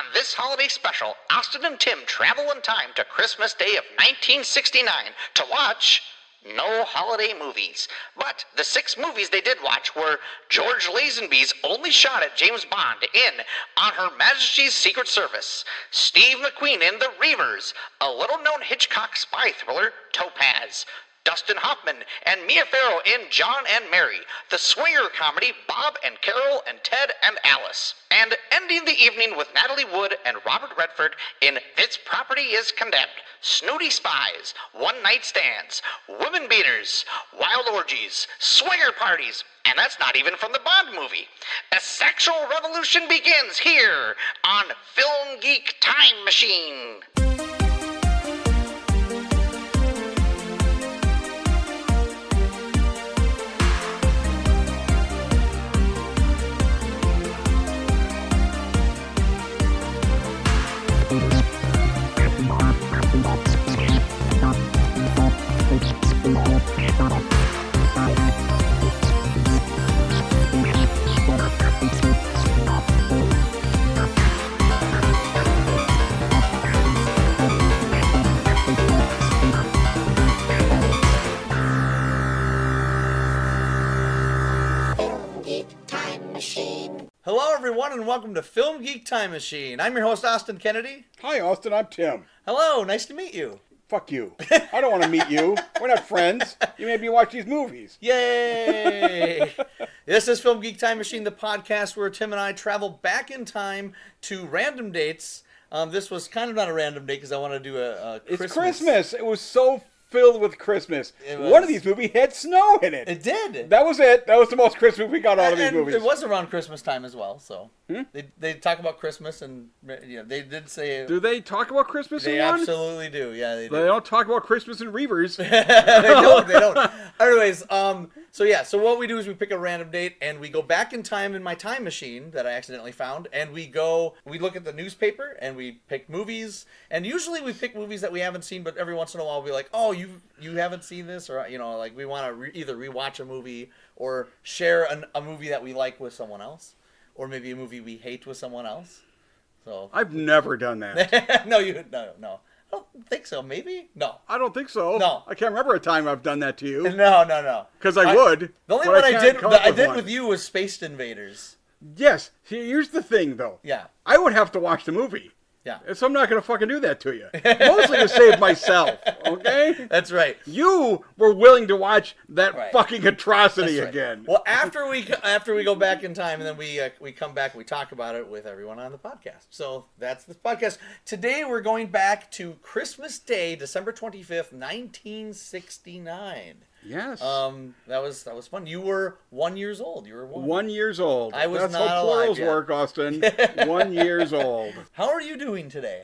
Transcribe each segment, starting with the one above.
On this holiday special, Austin and Tim travel in time to Christmas Day of 1969 to watch no holiday movies. But the 6 movies they did watch were George Lazenby's only shot at James Bond in On Her Majesty's Secret Service, Steve McQueen in The Reivers, a little-known Hitchcock spy thriller, Topaz, Dustin Hoffman and Mia Farrow in John and Mary, the swinger comedy Bob and Carol and Ted and Alice, and ending the evening with Natalie Wood and Robert Redford in This Property is Condemned, Snooty Spies, One Night Stands, Women Beaters, Wild Orgies, Swinger Parties, and that's not even from the Bond movie. A sexual revolution begins here on Film Geek Time Machine. Hello, everyone, and welcome to Film Geek Time Machine. I'm your host, Austin Kennedy. Hi, Austin. I'm Tim. Hello, nice to meet you. Fuck you. I don't want to meet you. We're not friends. You made me watch these movies. Yay! This is Film Geek Time Machine, the podcast where Tim and I travel back in time to random dates. This was kind of not a random date because I want to do a Christmas. It's Christmas. It was so filled with Christmas. One of these movies had snow in it. It did. That was it. That was the most Christmas we got out of these movies. It was around Christmas time as well, so they talk about Christmas, and they did say. Do they talk about Christmas They in one? absolutely do. Yeah, they do. They don't talk about Christmas in Reivers. They don't. Anyways, so what we do is we pick a random date and we go back in time in my time machine that I accidentally found, and we look at the newspaper and we pick movies, and usually we pick movies that we haven't seen, but every once in a while we'll be like, oh, you haven't seen this, or like we want to either rewatch a movie or share a movie that we like with someone else, or maybe a movie we hate with someone else. So I've never done that. No. I don't think so. Maybe? No. I don't think so. No. I can't remember a time I've done that to you. No. Because I would. The only but one I did one. with you was Space Invaders. Yes. Here's the thing, though. Yeah. I would have to watch the movie. Yeah. So I'm not going to fucking do that to you. Mostly to save myself, okay? That's right. You were willing to watch that fucking atrocity That's right. again. Well, after we go back in time, and then we come back, we talk about it with everyone on the podcast. So that's this podcast. Today we're going back to Christmas Day, December 25th, 1969. Yes. That was fun. You were 1 year old. You were 1 year old. I was That's not how alive plurals yet. work, Austin. 1 year old. How are you doing today?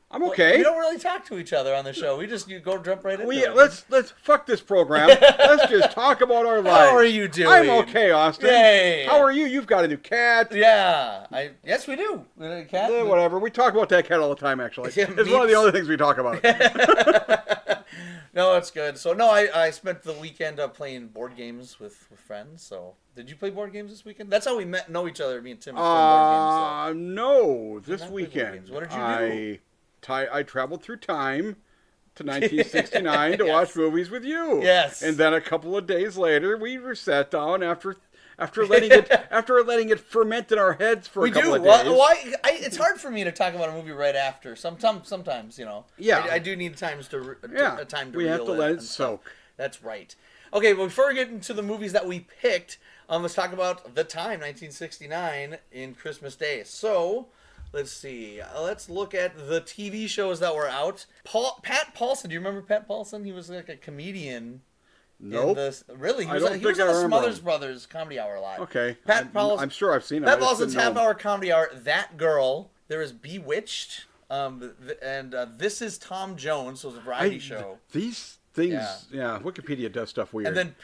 I'm okay. We don't really talk to each other on the show. You jump right into it. Let's fuck this program. Let's just talk about our lives. How are you doing? I'm okay, Austin. Yay. How are you? You've got a new cat. Yeah. Yes, we do. We got a cat. Whatever. We talk about that cat all the time, actually. Yeah, it's one of the only things we talk about. No, it's good. So, no, I spent the weekend playing board games with friends. So, did you play board games this weekend? That's how we know each other, me and Tim. Board games, no. This weekend. What did you do? I traveled through time to 1969 to watch movies with you. Yes. And then a couple of days later, we were sat down after letting it ferment in our heads for a couple of days. It's hard for me to talk about a movie right after. Sometimes, Yeah. I do need time to we have to let it soak. That's right. Okay, well, before we get into the movies that we picked, let's talk about the time, 1969, in Christmas Day. So, let's see. Let's look at the TV shows that were out. Pat Paulson. Do you remember Pat Paulson? He was like a comedian. Nope. Really? He was on the Smothers Brothers Comedy Hour live. Okay. Pat Paulson. I'm sure I've seen it. Pat Paulson's half-hour comedy hour. That Girl. There is Bewitched. And This Is Tom Jones. So it was a variety show. These things, Wikipedia does stuff weird. And then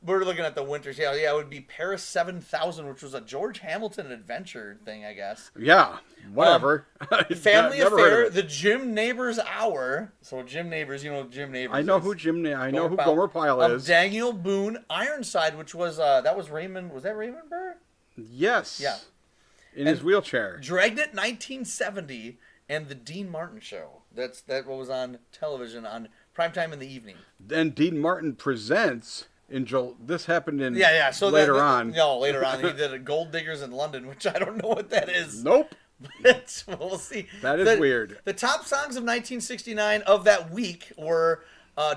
we're looking at the winters. Yeah, it would be Paris 7000, which was a George Hamilton adventure thing, I guess. Yeah, whatever. Family Affair, The Jim Neighbors Hour. So Jim Neighbors, Jim Neighbors. I know who Gomer Pyle is. Daniel Boone, Ironside, which was that was Raymond. Was that Raymond Burr? Yes. Yeah. in his wheelchair. Dragnet 1970 and the Dean Martin Show. That was on television on primetime in the evening. Then Dean Martin presents this happened in So later on. No, later on he did a Gold Diggers in London, which I don't know what that is. Nope. But we'll see. That is weird. The top songs of 1969 of that week were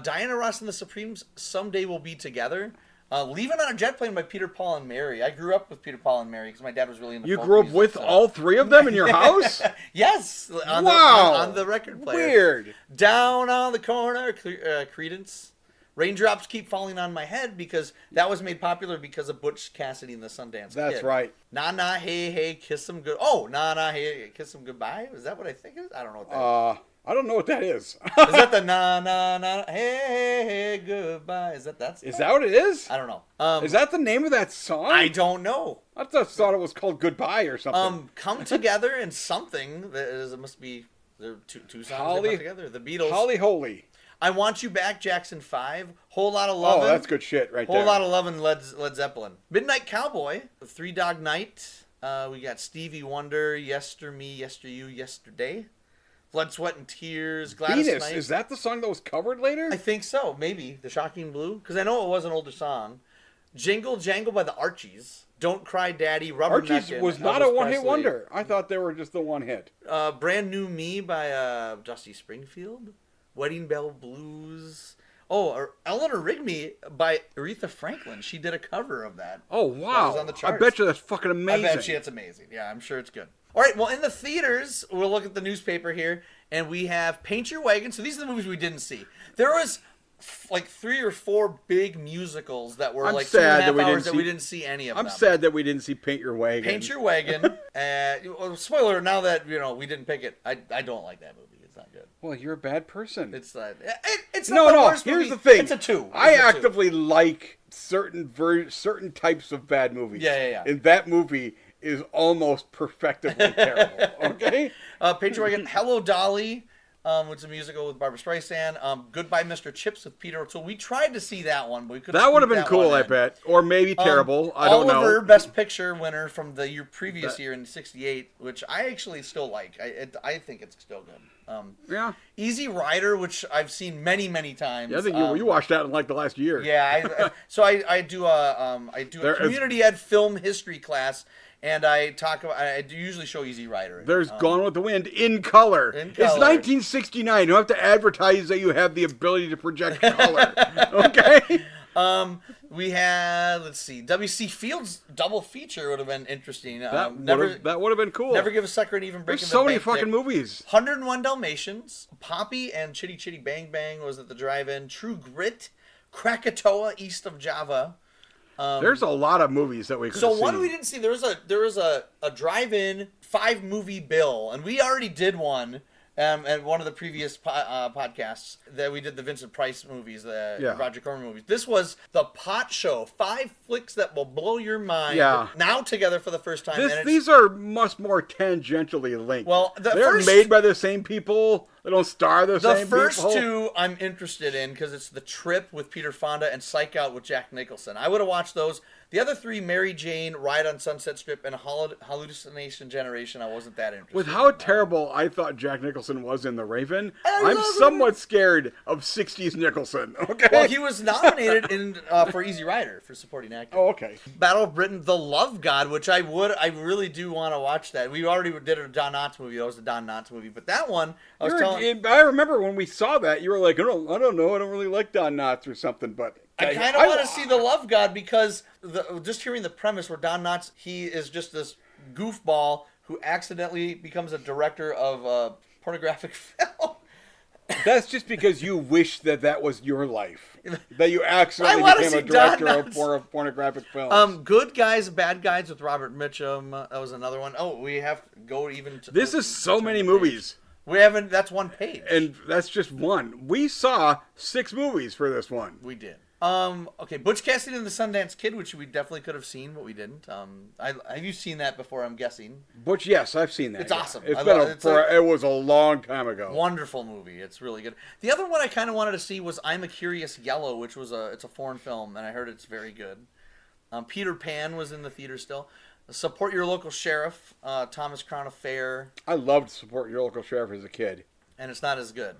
Diana Ross and the Supremes, Someday We'll Be Together. Leaving on a Jet Plane by Peter, Paul, and Mary. I grew up with Peter, Paul, and Mary because my dad was really into folk grew up music, with all three of them in your house? Yes. On the record player. Weird. Down on the Corner, Creedence. Raindrops Keep Falling on My Head, because that was made popular because of Butch Cassidy and the Sundance Kid. That's right. Na Na Hey Hey Kiss 'Em Good. Oh, Na Na Hey Kiss 'Em Goodbye. Is that what I think it is? I don't know what that is. I don't know what that is. Is that the Na Na Na Hey Hey Hey Goodbye? Is that Is that what it is? I don't know. Is that the name of that song? I don't know. I thought it was called Goodbye or something. Come Together in something. It must be there two songs that come together. The Beatles. Holly Holy. I Want You Back, Jackson 5. Whole Lot of Lovin'. Oh, that's good shit right there. Whole Lot of Lovin', Led Zeppelin. Midnight Cowboy, Three Dog Night. We got Stevie Wonder, Yester Me, Yester You, Yesterday. Blood, Sweat, and Tears. Gladys Venus, Knight. is that the song that was covered later? I think so, maybe. The Shocking Blue, because I know it was an older song. Jingle Jangle by the Archies. Don't Cry Daddy, Archies Rubberneckin'. was not Elvis a one-hit Presley. wonder. I thought they were just the one hit. Brand New Me by Dusty Springfield. Wedding Bell Blues. Oh, or Eleanor Rigby by Aretha Franklin. She did a cover of that. Oh, wow. That was on the I charts. bet you that's fucking amazing. I bet you it's amazing. Yeah, I'm sure it's good. All right, well, in the theaters, we'll look at the newspaper here, and we have Paint Your Wagon. So these are the movies we didn't see. There was like 3 or 4 big musicals that were like 2.5 hours that we didn't see any of them. I'm sad that we didn't see Paint Your Wagon. Paint Your Wagon. Spoiler, now that we didn't pick it, I don't like that movie. It's not good. Well, you're a bad person. It's not. It's not the worst movie. Here's the thing. It's a 2. I actively like certain types of bad movies. Yeah. And that movie is almost perfectively terrible. Okay. Paint Your Wagon. Hello, Dolly. Which is a musical with Barbra Streisand. Goodbye, Mr. Chips with Peter O'Toole. We tried to see that one, but we couldn't. That would have been cool, I bet, or maybe terrible. I don't know. Oliver, Best Picture winner from the previous year in '68, which I actually still like. I think it's still good. Yeah. Easy Rider, which I've seen many times. Yeah, I think you watched that in like the last year. Yeah, I do a community ed film history class. And I do usually show Easy Rider. There's Gone with the Wind in color. It's 1969. You don't have to advertise that you have the ability to project color. Okay? We had, let's see, W.C. Fields' double feature would have been interesting. That would have been cool. Never Give a Sucker an Even Break. There's so many fucking movies. 101 Dalmatians, Poppy and Chitty Chitty Bang Bang was at the drive-in. True Grit, Krakatoa East of Java. There's a lot of movies that we could see. So one we didn't see, there was a drive-in 5-movie bill, and we already did one at one of the previous podcasts that we did the Vincent Price movies, the Roger Corman movies. This was the Pot Show, 5 flicks that will blow your mind. Yeah. Now together for the first time. These are much more tangentially linked. Well, they're made by the same people. They don't star the same people. The first 2 I'm interested in because it's The Trip with Peter Fonda and Psych Out with Jack Nicholson. I would have watched those. The other 3, Mary Jane, Ride on Sunset Strip, and Hallucination Generation, I wasn't that interested With how terrible I thought Jack Nicholson was in The Raven, I I'm love somewhat scared of 60s Nicholson. Okay. Well, he was nominated for Easy Rider for supporting actor. Oh, okay. Battle of Britain, The Love God, which I really do want to watch that. We already did a Don Knotts movie. That was a Don Knotts movie, but that one I remember when we saw that, you were like, I don't know, I don't really like Don Knotts or something, but I kind of want to see The Love God because just hearing the premise where Don Knotts, he is just this goofball who accidentally becomes a director of a pornographic film. That's just because you wish that was your life. That you accidentally became a director of pornographic films. Good Guys, Bad Guys with Robert Mitchum. That was another one. Oh, we have to go even to... This is so many movies. We haven't... That's one page. And that's just one. We saw 6 movies for this one. We did. Okay, Butch Cassidy and the Sundance Kid, which we definitely could have seen, but we didn't. Have you seen that before, I'm guessing? Butch, yes, I've seen that. It's awesome. It was a long time ago. Wonderful movie. It's really good. The other one I kind of wanted to see was I'm a Curious Yellow, which was it's a foreign film, and I heard it's very good. Peter Pan was in the theater still. Support Your Local Sheriff, Thomas Crown Affair. I loved Support Your Local Sheriff as a kid. And it's not as good.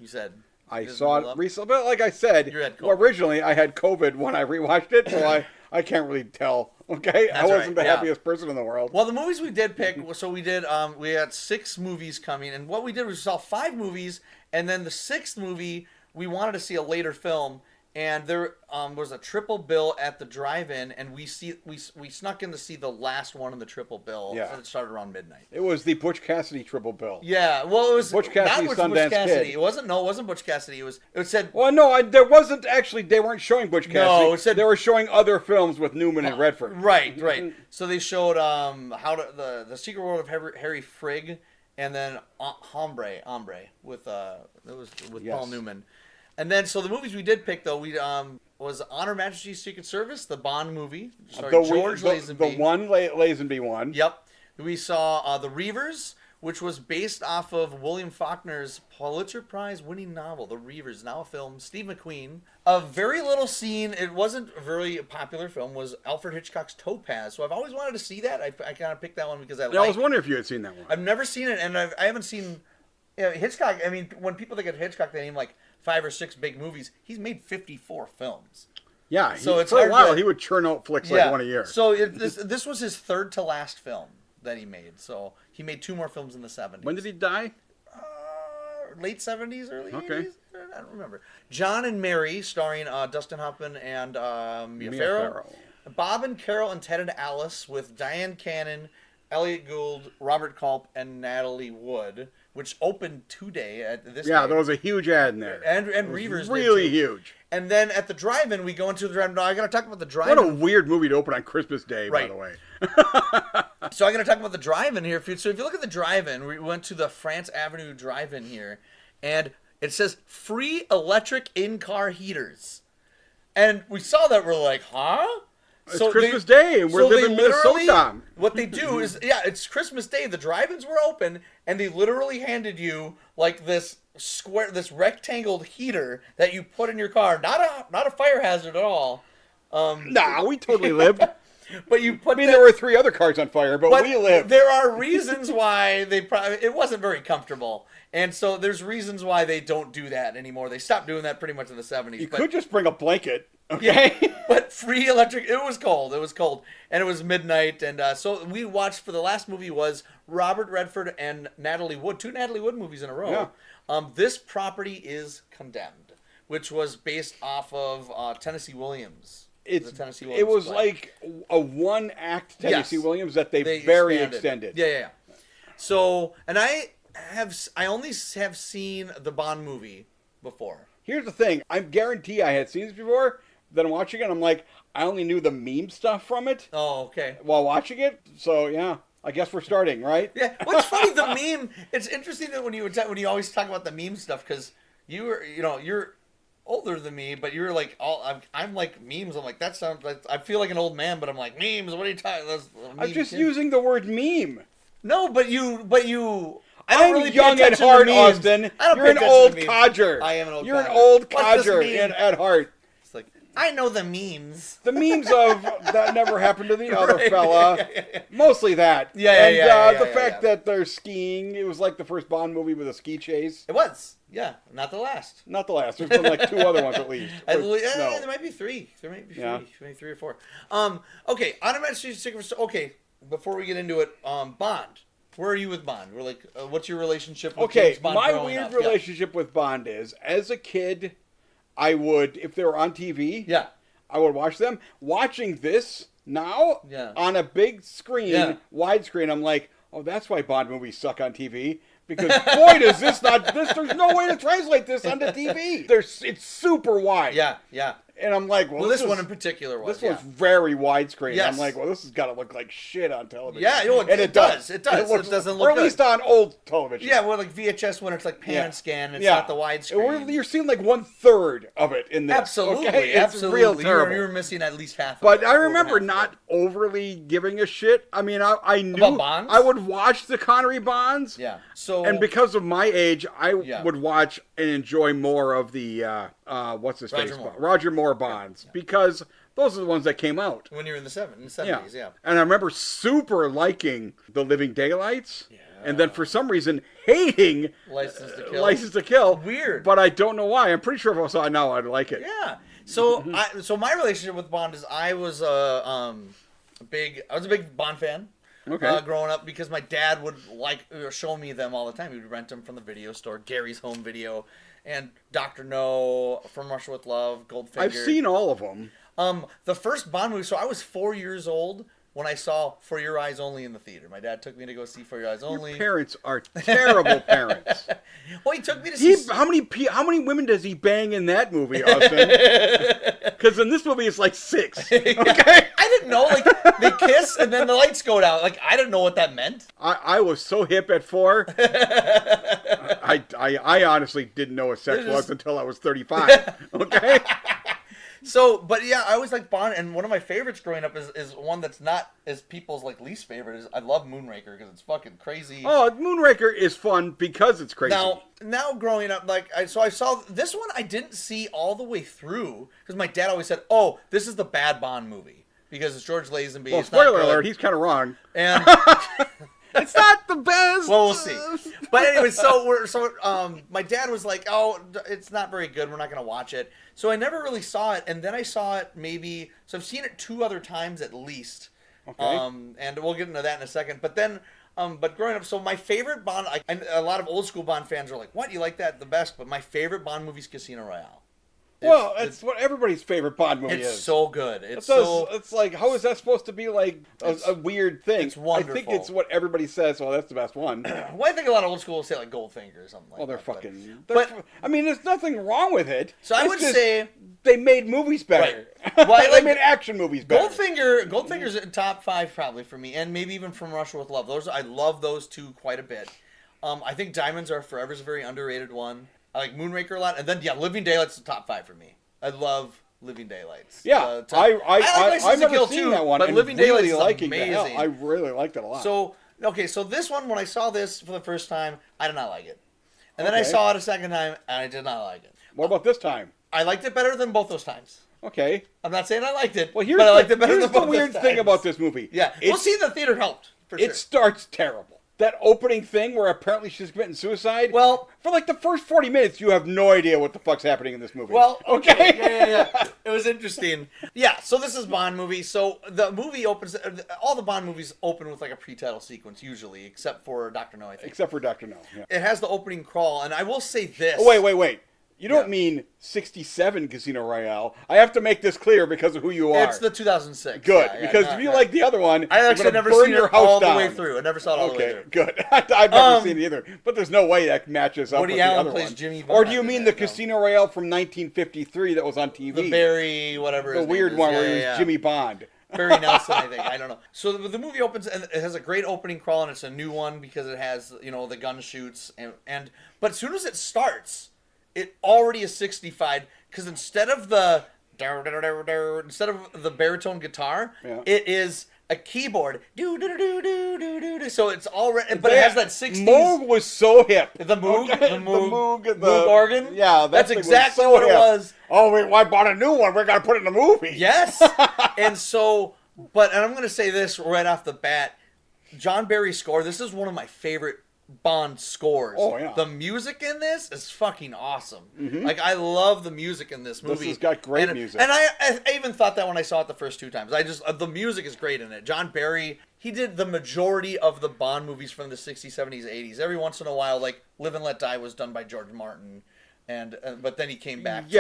You said. I saw it recently, but like I said, originally I had COVID when I rewatched it, so I can't really tell. Okay, I wasn't the happiest person in the world. Well, the movies we did pick, so we had 6 movies coming, and what we did was we saw 5 movies, and then the 6th movie we wanted to see a later film. And there was a triple bill at the drive-in, and we snuck in to see the last one in the triple bill. Yeah. It started around midnight. It was the Butch Cassidy triple bill. Yeah, well, it was Butch Cassidy, not Sundance Butch Cassidy. Kid. It wasn't Butch Cassidy. It said. Well, no, there wasn't actually. They weren't showing Butch Cassidy. No, it said they were showing other films with Newman and Redford. Right. So they showed the Secret World of Harry Frigg, and then Hombre with Paul Newman. And then, so the movies we did pick, though, was On Her Majesty's Secret Service, the Bond movie. George Lazenby. The one Lazenby one. Yep. We saw The Reivers, which was based off of William Faulkner's Pulitzer Prize-winning novel, The Reivers, now a film. Steve McQueen. A very little scene, it wasn't a very popular film, was Alfred Hitchcock's Topaz. So I've always wanted to see that. I kind of picked that one because I was wondering if you had seen that one. I've never seen it, and I haven't seen Hitchcock. I mean, when people think of Hitchcock, they name like 5 or 6 big movies. He's made 54 films. Yeah, so for a while he would churn out flicks like one a year. So this was his 3rd to last film that he made. So he made 2 more films in the 70s. When did he die? Late 70s, early 80s? I don't remember. John and Mary, starring Dustin Hoffman and Mia Farrow. Bob and Carol and Ted and Alice with Diane Cannon, Elliot Gould, Robert Culp, and Natalie Wood, which opened today at this. Yeah, there was a huge ad in there. And Reivers really huge. And then at the drive-in, we go into the drive-in. Now, I got to talk about the drive-in. What a weird movie to open on Christmas Day, by the way. So I'm going to talk about the drive-in here. So if you look at the drive-in, we went to the France Avenue drive-in here, and it says free electric in-car heaters. And we saw that, we're like, huh? It's Christmas Day, and we're living in Minnesota. What they do is, it's Christmas Day. The drive-ins were open, and they literally handed you like this rectangle heater that you put in your car. Not a fire hazard at all. Nah, we totally lived. But you put. there were 3 other cars on fire, but we lived. There are reasons why it wasn't very comfortable. And so there's reasons why they don't do that anymore. They stopped doing that pretty much in the 70s. You could just bring a blanket, okay? Yeah, but free electric, it was cold. And it was midnight. And so we watched, for the last movie was Robert Redford and Natalie Wood. 2 Natalie Wood movies in a row. Yeah. This Property is Condemned, which was based off of Tennessee Williams. It was like a 1-act Tennessee Williams that they very extended. Yeah. So, and I only have seen the Bond movie before. Here's the thing. I guarantee I had seen this before. Then I'm watching it, I'm like, I only knew the meme stuff from it. Oh, okay. While watching it. So, yeah. I guess we're starting, right? Yeah. What's funny, the meme, it's interesting that when you always talk about the meme stuff, because you're older than me, but you're like, I'm like memes. I'm like, that sounds like, I feel like an old man, but I'm like, memes, what are you talking about? I'm just using the word meme. No, but you... I'm young at heart, Austin. You're an old codger. I am an old codger. You're an old codger at heart. It's like, I know the memes. The memes of that never happened to the other fella. Yeah. Mostly that. The fact that they're skiing. It was like the first Bond movie with a ski chase. It was. Yeah. Not the last. Not the last. There's been like 2 other ones at least. There might be 3. There might be 3. Maybe 3 or 4. Okay. On Her Majesty's Secret Service. Okay. Before we get into it, Bond. Where are you with Bond? We're like, what's your relationship with James Bond? My weird relationship with Bond is, as a kid, I would, if they were on TV, I would watch them. Watching this now on a big screen, widescreen, I'm like, oh, that's why Bond movies suck on TV. Because boy, does this not, there's no way to translate this onto TV. It's super wide. Yeah. And I'm like, well, this one in particular was. This one's very widescreen. Yes. I'm like, well, this has got to look like shit on television. Yeah, and it does. It doesn't look or at least on old television. Yeah, well, like VHS when it's like pan and scan, it's not the widescreen. You're seeing like 1/3 of it in this. Absolutely, okay? absolutely. It's real terrible. You're missing at least half. But I remember not overly giving a shit. I mean, I knew about Bonds? I would watch the Connery Bonds. Yeah. And because of my age, I would watch and enjoy more of the what's his face? Roger Moore Bonds. Yeah. Because Those are the ones that came out. When you were in the 70s, yeah. And I remember super liking The Living Daylights. Yeah. And then for some reason hating License to Kill. Weird. But I don't know why. I'm pretty sure if I saw it now, I'd like it. Yeah. So so my relationship with Bond is I was a big Bond fan. Okay. Growing up, because my dad would show me them all the time. He would rent them from the video store, Gary's Home Video, and Dr. No, From Russia with Love, Goldfinger. I've seen all of them. The first Bond movie, so I was 4 years old when I saw For Your Eyes Only in the theater. My dad took me to go see For Your Eyes Only. Your parents are terrible parents. Well, he took me to see... How many women does he bang in that movie, Austin? Because in this movie, it's like 6. Okay? I didn't know. Like, they kiss and then the lights go down. Like, I didn't know what that meant. I was so hip at 4. I honestly didn't know what sex was until I was 35. Okay? So, but yeah, I always like Bond, and one of my favorites growing up is one that's not as people's like least favorite. Is I love Moonraker because it's fucking crazy. Oh, Moonraker is fun because it's crazy. Now growing up, I saw this one. I didn't see all the way through because my dad always said, "Oh, this is the bad Bond movie because it's George Lazenby." Well, spoiler alert, he's kind of wrong. And it's not the best. Well, we'll see. But anyway, my dad was like, "Oh, it's not very good. We're not going to watch it." So I never really saw it, and then I saw it so I've seen it 2 other times at least. Okay. And we'll get into that in a second. But then, but growing up, so my favorite Bond, a lot of old school Bond fans are like, "What? You like that the best?" But my favorite Bond movie is Casino Royale. It's what everybody's favorite Bond movie is. It's so good. It's like, how is that supposed to be like a weird thing? It's wonderful. I think it's what everybody says. Well, that's the best one. Well, I think a lot of old school will say like Goldfinger or something like that. Well, they're fucking. But I mean, there's nothing wrong with it. So I would say they made movies better. Right. Well, they made action movies better. Goldfinger's in top 5 probably for me, and maybe even From Russia with Love. I love those 2 quite a bit. I think Diamonds Are Forever's a very underrated one. I like Moonraker a lot, and then Living Daylights is the top 5 for me. I love Living Daylights. Yeah, I've never seen that one, but Living Daylights is amazing. I really liked it a lot. So this one, when I saw this for the first time, I did not like it, and then I saw it a second time, and I did not like it. What about this time? I liked it better than both those times. Okay. I'm not saying I liked it, but I liked it better than both those times. Here's the weird thing about this movie. Yeah, we'll see the theater helped. For sure. It starts terrible. That opening thing where apparently she's committing suicide. Well, for like the first 40 minutes, you have no idea what the fuck's happening in this movie. Well, okay. Yeah. It was interesting. Yeah, so this is Bond movie. So the movie opens, all the Bond movies open with like a pre-title sequence usually, except for Dr. No, I think. Except for Dr. No, yeah. It has the opening crawl, and I will say this. Oh, wait. You don't mean 67 Casino Royale. I have to make this clear because of who you are. It's the 2006. Good, because if you like the other one, I actually never seen it all the way through. I never saw it all the way through. Okay, good. I've never seen it either. But there's no way that matches up with the other one. Jimmy Bond. Or do you mean the Casino Royale from 1953 that was on TV? The Barry, whatever. The weird one where he was Jimmy Bond. Barry Nelson, I think. I don't know. So the movie opens, and it has a great opening crawl, and it's a new one because it has, the gun shoots. But as soon as it starts, it already is 65 because instead of the baritone guitar, it is a keyboard. So it's already, but it has that 60s. Moog was so hip. The Moog organ. Yeah, that's exactly what it was. Oh, I bought a new one. We're gonna put it in the movie. Yes, and I'm gonna say this right off the bat, John Barry's score. This is one of my favorite Bond scores. Oh, yeah. The music in this is fucking awesome. Mm-hmm. Like, I love the music in this movie. This has got great music. And I even thought that when I saw it the first 2 times. The music is great in it. John Barry, he did the majority of the Bond movies from the 60s, 70s, 80s. Every once in a while, like, Live and Let Die was done by George Martin. But then he came back.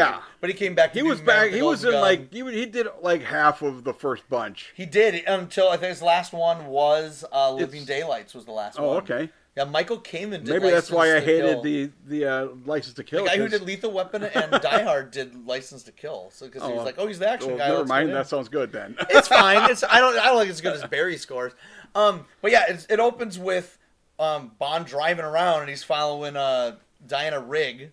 But he came back. He was back. He was in like he did like half of the first bunch. He did until I think his last one was Living Daylights was the last one. Oh, okay. Yeah, Michael Kamen did. Maybe that's why I hated the License to Kill. The guy who did Lethal Weapon and Die Hard did License to Kill. So because he was like, he's the action guy. Never mind. That sounds good then. It's fine. I don't think it's as good as Barry scores. But yeah, it opens with Bond driving around and he's following Diana Rigg.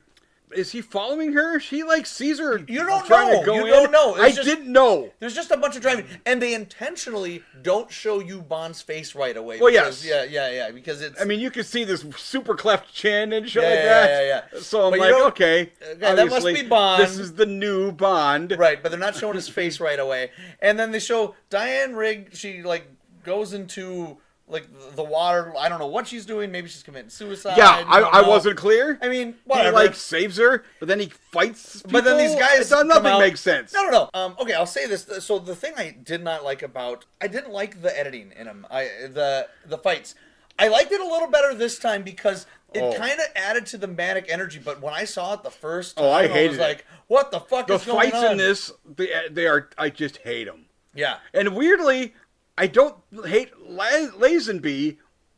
is he following her? She like sees her. You don't trying know. To go you in. don't know. I didn't know. There's just a bunch of driving, and they intentionally don't show you Bond's face right away. Well, because, yes, yeah, because it's. I mean, you can see this super cleft chin and shit like that. Yeah. So I'm like, okay, that must be Bond. This is the new Bond, right? But they're not showing his face right away, and then they show Diane Rigg. She like goes into. Like the water, I don't know what she's doing. Maybe she's committing suicide. Yeah, I wasn't clear. I mean, whatever. He like saves her, but then he fights people. But then these guys, nothing makes sense. No. Okay, I'll say this. So the thing I did not like I didn't like the editing in them. The fights. I liked it a little better this time because it kind of added to the manic energy. But when I saw it the first time, I hated it. Like, what the fuck is going on? The fights in this, they are. I just hate them. Yeah, and weirdly. I don't hate Lazenby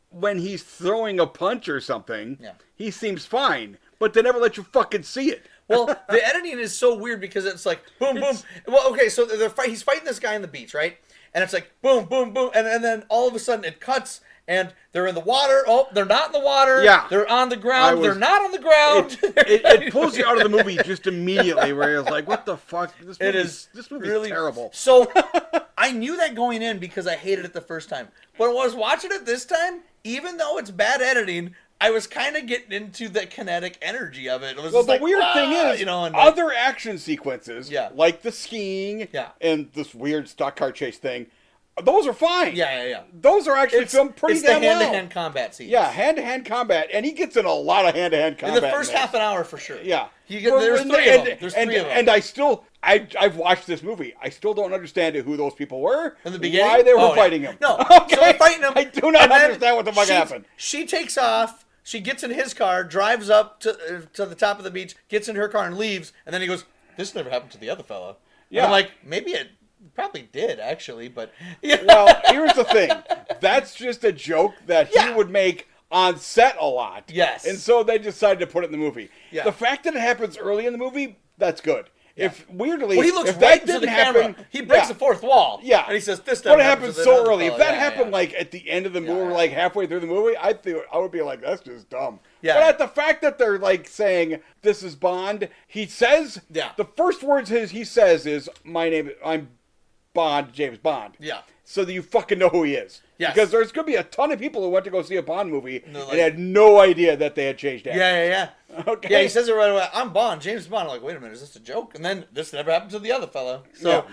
when he's throwing a punch or something. Yeah. He seems fine, but they never let you fucking see it. Well, the editing is so weird because it's like boom, boom. Well, okay, so he's fighting this guy on the beach, right? And it's like boom, boom, boom, and then all of a sudden it cuts. And they're in the water. Oh, they're not in the water. Yeah. They're on the ground. They're not on the ground. It pulls you out of the movie just immediately where you're like, what the fuck? This movie's really terrible. So I knew that going in because I hated it the first time. But when I was watching it this time, even though it's bad editing, I was kind of getting into the kinetic energy of it. It was the weird thing is, other action sequences, like the skiing and this weird stock car chase thing, those are fine. Yeah. Those are actually filmed pretty damn well. It's the hand-to-hand combat scenes. Yeah, hand-to-hand combat. And he gets in a lot of hand-to-hand combat. In the first half an hour, for sure. Yeah. There's three of them. And I've watched this movie. I still don't understand who those people were. In the beginning? Why they were fighting him. No. Okay. So they're fighting him. I do not understand what the fuck happened. She takes off. She gets in his car, drives up to the top of the beach, gets in her car and leaves. And then he goes, this never happened to the other fellow. Yeah. And I'm like, maybe it probably did, actually, but... Well, here's the thing. That's just a joke that he would make on set a lot. Yes. And so they decided to put it in the movie. Yeah. The fact that it happens early in the movie, that's good. Yeah. If, weirdly... Well, he looks if right that into didn't the happen, camera. He breaks the fourth wall. Yeah. And he says, this never happens so early. If that happened, like, at the end of the movie, like, halfway through the movie, I would be like, that's just dumb. Yeah. But at the fact that they're, like, saying, this is Bond, he says... Yeah. The first words he says is, I'm Bond, James Bond. Yeah. So that you fucking know who he is. Yes. Because there's going to be a ton of people who went to go see a Bond movie and had no idea that they had changed actors. Yeah. Okay. Yeah, he says it right away. I'm Bond, James Bond. I'm like, wait a minute, is this a joke? And then this never happened to the other fellow. So,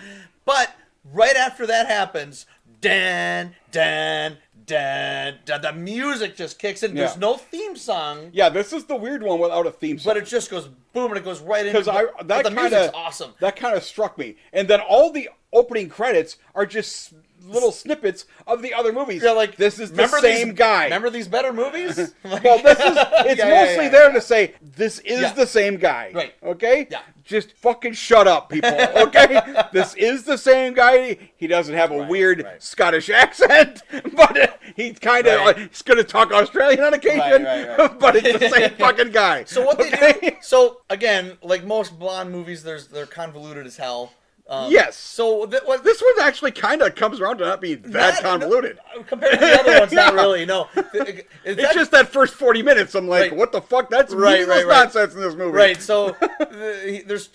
but right after that happens, the music just kicks in. There's no theme song. Yeah, this is the weird one without a theme song. But it just goes boom and it goes right into the music's awesome. That kind of struck me. And then all the opening credits are just little snippets of the other movies. Yeah, like, this is the same guy. Remember these better movies? Well, it's mostly there to say this is the same guy. Right. Okay? Yeah. Just fucking shut up, people. Okay? This is the same guy. He doesn't have a weird Scottish accent, but he's kind of he's going to talk Australian on occasion, but it's the same fucking guy. So what they do? So again, like most Bond movies, they're convoluted as hell. Yes. So this one actually kind of comes around to not being that convoluted. No, compared to the other ones, not really. No. It's just that first 40 minutes. I'm like, what the fuck? That's meaningless nonsense in this movie. Right. So there's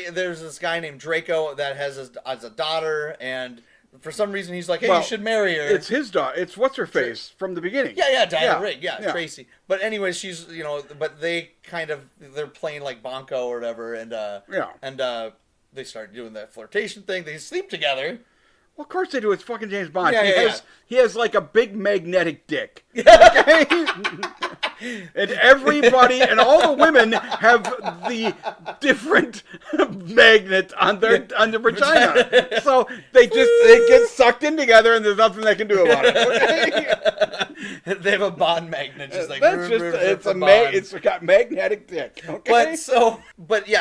this guy named Draco that has a daughter, and for some reason he's like, hey, you should marry her. It's his daughter. It's what's her face from the beginning. Yeah, Diana Rigg. Yeah, Tracy. But anyway, she's but they're playing like Bonko or whatever, and they start doing that flirtation thing. They sleep together. Well, of course they do. It's fucking James Bond. Yeah, he has like a big magnetic dick. Okay? And everybody and all the women have the different magnet on their vagina. So they get sucked in together, and there's nothing they can do about it. Okay? They have a Bond magnet, just like it's got magnetic dick. Okay. But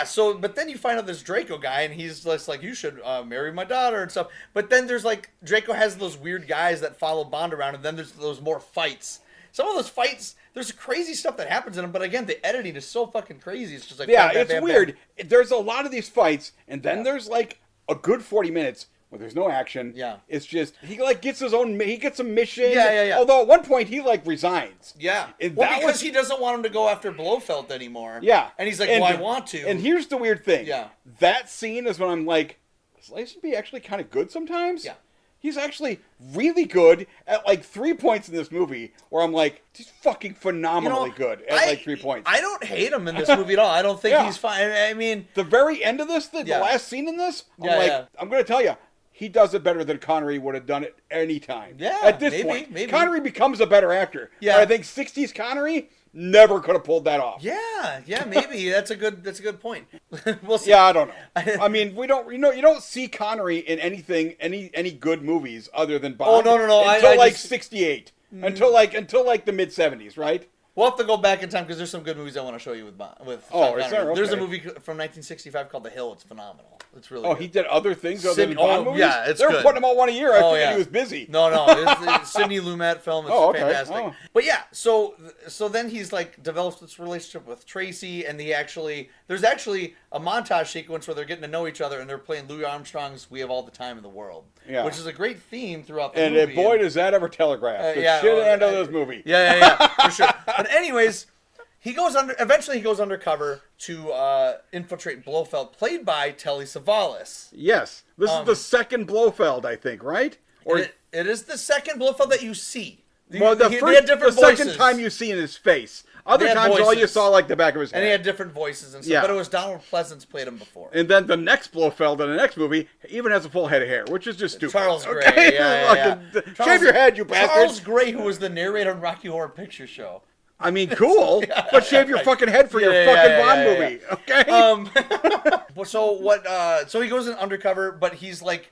then you find out this Draco guy, and he's just like, you should marry my daughter and stuff. But then there's like Draco has those weird guys that follow Bond around, and then there's those more fights. Some of those fights, there's crazy stuff that happens in them, but again, the editing is so fucking crazy. It's just like it's weird. There's a lot of these fights, and then there's like a good 40 minutes where there's no action. Yeah. It's just, he gets he gets a mission. Yeah. Although at one point he resigns. Yeah. Because he doesn't want him to go after Blofeld anymore. Yeah. And he's like, well, I want to. And here's the weird thing. Yeah. That scene is when I'm like, is Lazenby actually kind of good sometimes? Yeah. He's actually really good at 3 points in this movie where I'm like, he's fucking phenomenally good at 3 points. I don't hate him in this movie at all. I don't think he's fine. I mean, the very end of this, the last scene in this, I'm going to tell you, he does it better than Connery would have done it any time. Yeah, at this point, Connery becomes a better actor. Yeah, but I think '60s Connery never could have pulled that off. Yeah, maybe that's a good point. We'll see. Yeah, I don't know. I mean, you don't see Connery in anything, any good movies other than Bond. Oh no, until '68, until the mid '70s, right? We'll have to go back in time because there's some good movies I want to show you with Sean Connery. Is there? Okay. There's a movie from 1965 called The Hill. It's phenomenal. It's really good. He did other things other than Bond movies? Yeah, it's They were good. putting them all one a year. I figured he was busy. No, it's Sidney Lumet film. It's fantastic. Oh. But yeah, so then he's develops this relationship with Tracy, and there's actually a montage sequence where they're getting to know each other, and they're playing Louis Armstrong's "We Have All the Time in the World," which is a great theme throughout the movie. And boy, does that ever telegraph the shit end of this movie. Yeah, for sure. But anyways, eventually he goes undercover to infiltrate Blofeld, played by Telly Savalas. Yes. This is the second Blofeld, I think, right? Or it is the second Blofeld that you see. Well, the second time you see in his face. Other times, all you saw the back of his head. And he had different voices and stuff. Yeah. But it was Donald Pleasance played him before. And then the next Blofeld in the next movie even has a full head of hair, which is just stupid. Charles Gray. Okay? Yeah. Shave your head, you bastard. Charles Gray, who was the narrator in Rocky Horror Picture Show. I mean, cool, but shave your fucking head for your fucking Bond movie, okay? So he goes in undercover, but he's like,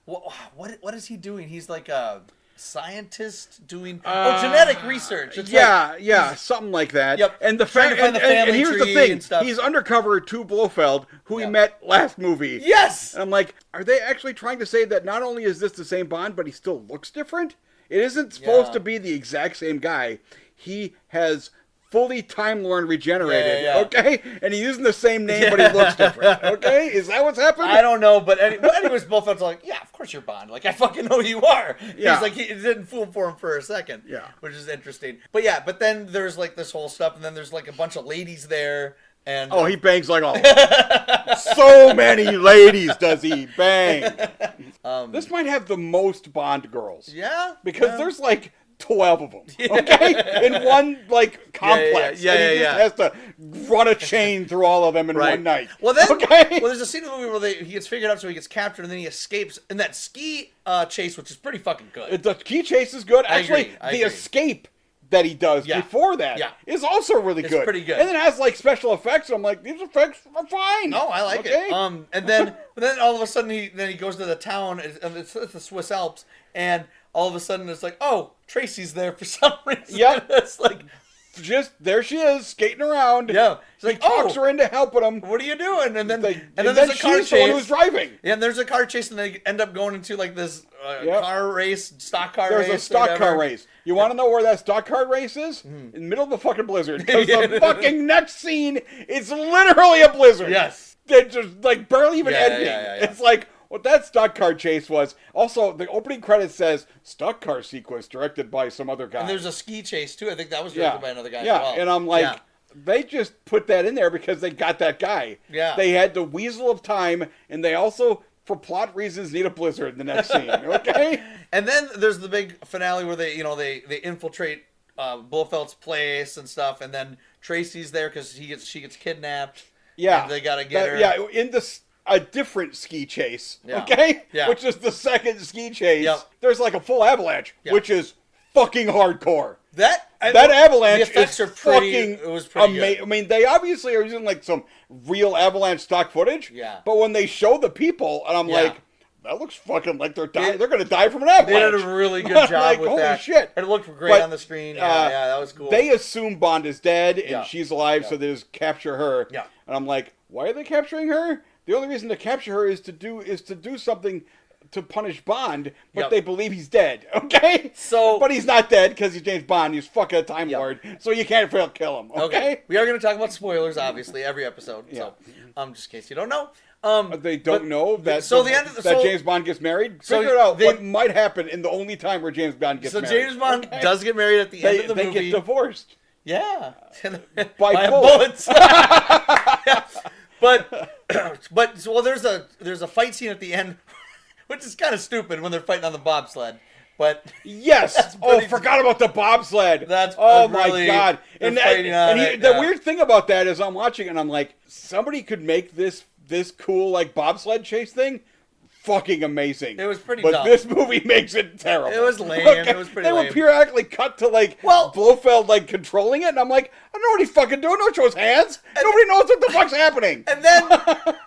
what is he doing? He's like a scientist doing genetic research. It's something like that. Yep. And the fact, and here's the thing: he's undercover to Blofeld, who he met last movie. Yes. And I'm like, are they actually trying to say that not only is this the same Bond, but he still looks different? It isn't supposed to be the exact same guy. He has fully Time Lord regenerated, okay? And he's using the same name, but he looks different, okay? Is that what's happened? I don't know, but anyways, Blofeld's like, yeah, of course you're Bond. I fucking know who you are. Yeah. He's like, he didn't fool for him for a second, which is interesting. But then there's this whole stuff, and then there's a bunch of ladies there. And he bangs all of them. So many ladies does he bang. This might have the most Bond girls. Yeah. Because there's 12 of them, okay? In one, complex. Yeah. And he just has to run a chain through all of them in one night. Well, there's a scene in the movie where he gets figured out, so he gets captured, and then he escapes in that ski chase, which is pretty fucking good. The ski chase is good. Actually, I agree. escape that he does before that is also really good. It's pretty good. And then it has, special effects, and I'm like, these effects are fine. No, I like it. And then all of a sudden, he goes to the town, and it's the Swiss Alps, and all of a sudden it's like, oh, Tracy's there for some reason. Yep. It's just there she is skating around. Yeah. It's like, talks her into helping him. What are you doing? And then there's a car she's chase. The one who's driving. Yeah, and there's a car chase, and they end up going into this car race, stock car race. There's a stock car race. You want to know where that stock car race is? In the middle of the fucking blizzard. Because the fucking next scene is literally a blizzard. Yes. It's just barely even ending. Yeah. It's like what that stock car chase was. Also, the opening credits says stock car sequence directed by some other guy. And there's a ski chase too. I think that was directed by another guy as well. Yeah, and I'm like, they just put that in there because they got that guy. Yeah. They had the weasel of time, and they also, for plot reasons, need a blizzard in the next scene. Okay. And then there's the big finale where they infiltrate Blofeld's place and stuff, and then Tracy's there because she gets kidnapped. Yeah. And they gotta get her. Yeah. In a different ski chase, okay? Yeah. Which is the second ski chase. Yep. There's a full avalanche, which is fucking hardcore. That avalanche the effects is are pretty, fucking it was pretty good. I mean, they obviously are using some real avalanche stock footage. Yeah. But when they show the people, and I'm like, that looks fucking like they're dying. They're gonna die from an avalanche. They did a really good job with holy that. Shit. And it looked great on the screen. Yeah, that was cool. They assume Bond is dead and she's alive, so they just capture her. Yeah. And I'm like, why are they capturing her? The only reason to capture her is to do something to punish Bond, but they believe he's dead. Okay, but he's not dead because he's James Bond. He's fucking a Time Lord, so you can't kill him. Okay, we are going to talk about spoilers, obviously, every episode. So, just in case you don't know, They don't know that James Bond gets married. So Figure out what might happen in the only time where James Bond gets married. So James Bond does get married at the end of the movie. They get divorced. Yeah. By bullets. Yeah. But there's a fight scene at the end, which is kind of stupid when they're fighting on the bobsled. But yes, forgot about the bobsled. That's my god! And the weird thing about that is I'm watching and I'm like, somebody could make this cool like bobsled chase thing fucking amazing. It was pretty but dumb. This movie makes it terrible. It was lame. Okay? It was pretty lame. They would periodically cut to like Blofeld like controlling it, and I'm like, I don't know what he's fucking doing. Don't show his hands. Nobody knows what the fuck's happening. And then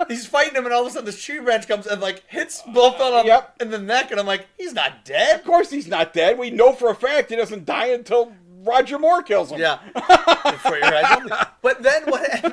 he's fighting him, and all of a sudden this tree branch comes and like hits Blofeld in the neck, and I'm like, he's not dead. Of course he's not dead. We know for a fact he doesn't die until Roger Moore kills him. Yeah. But then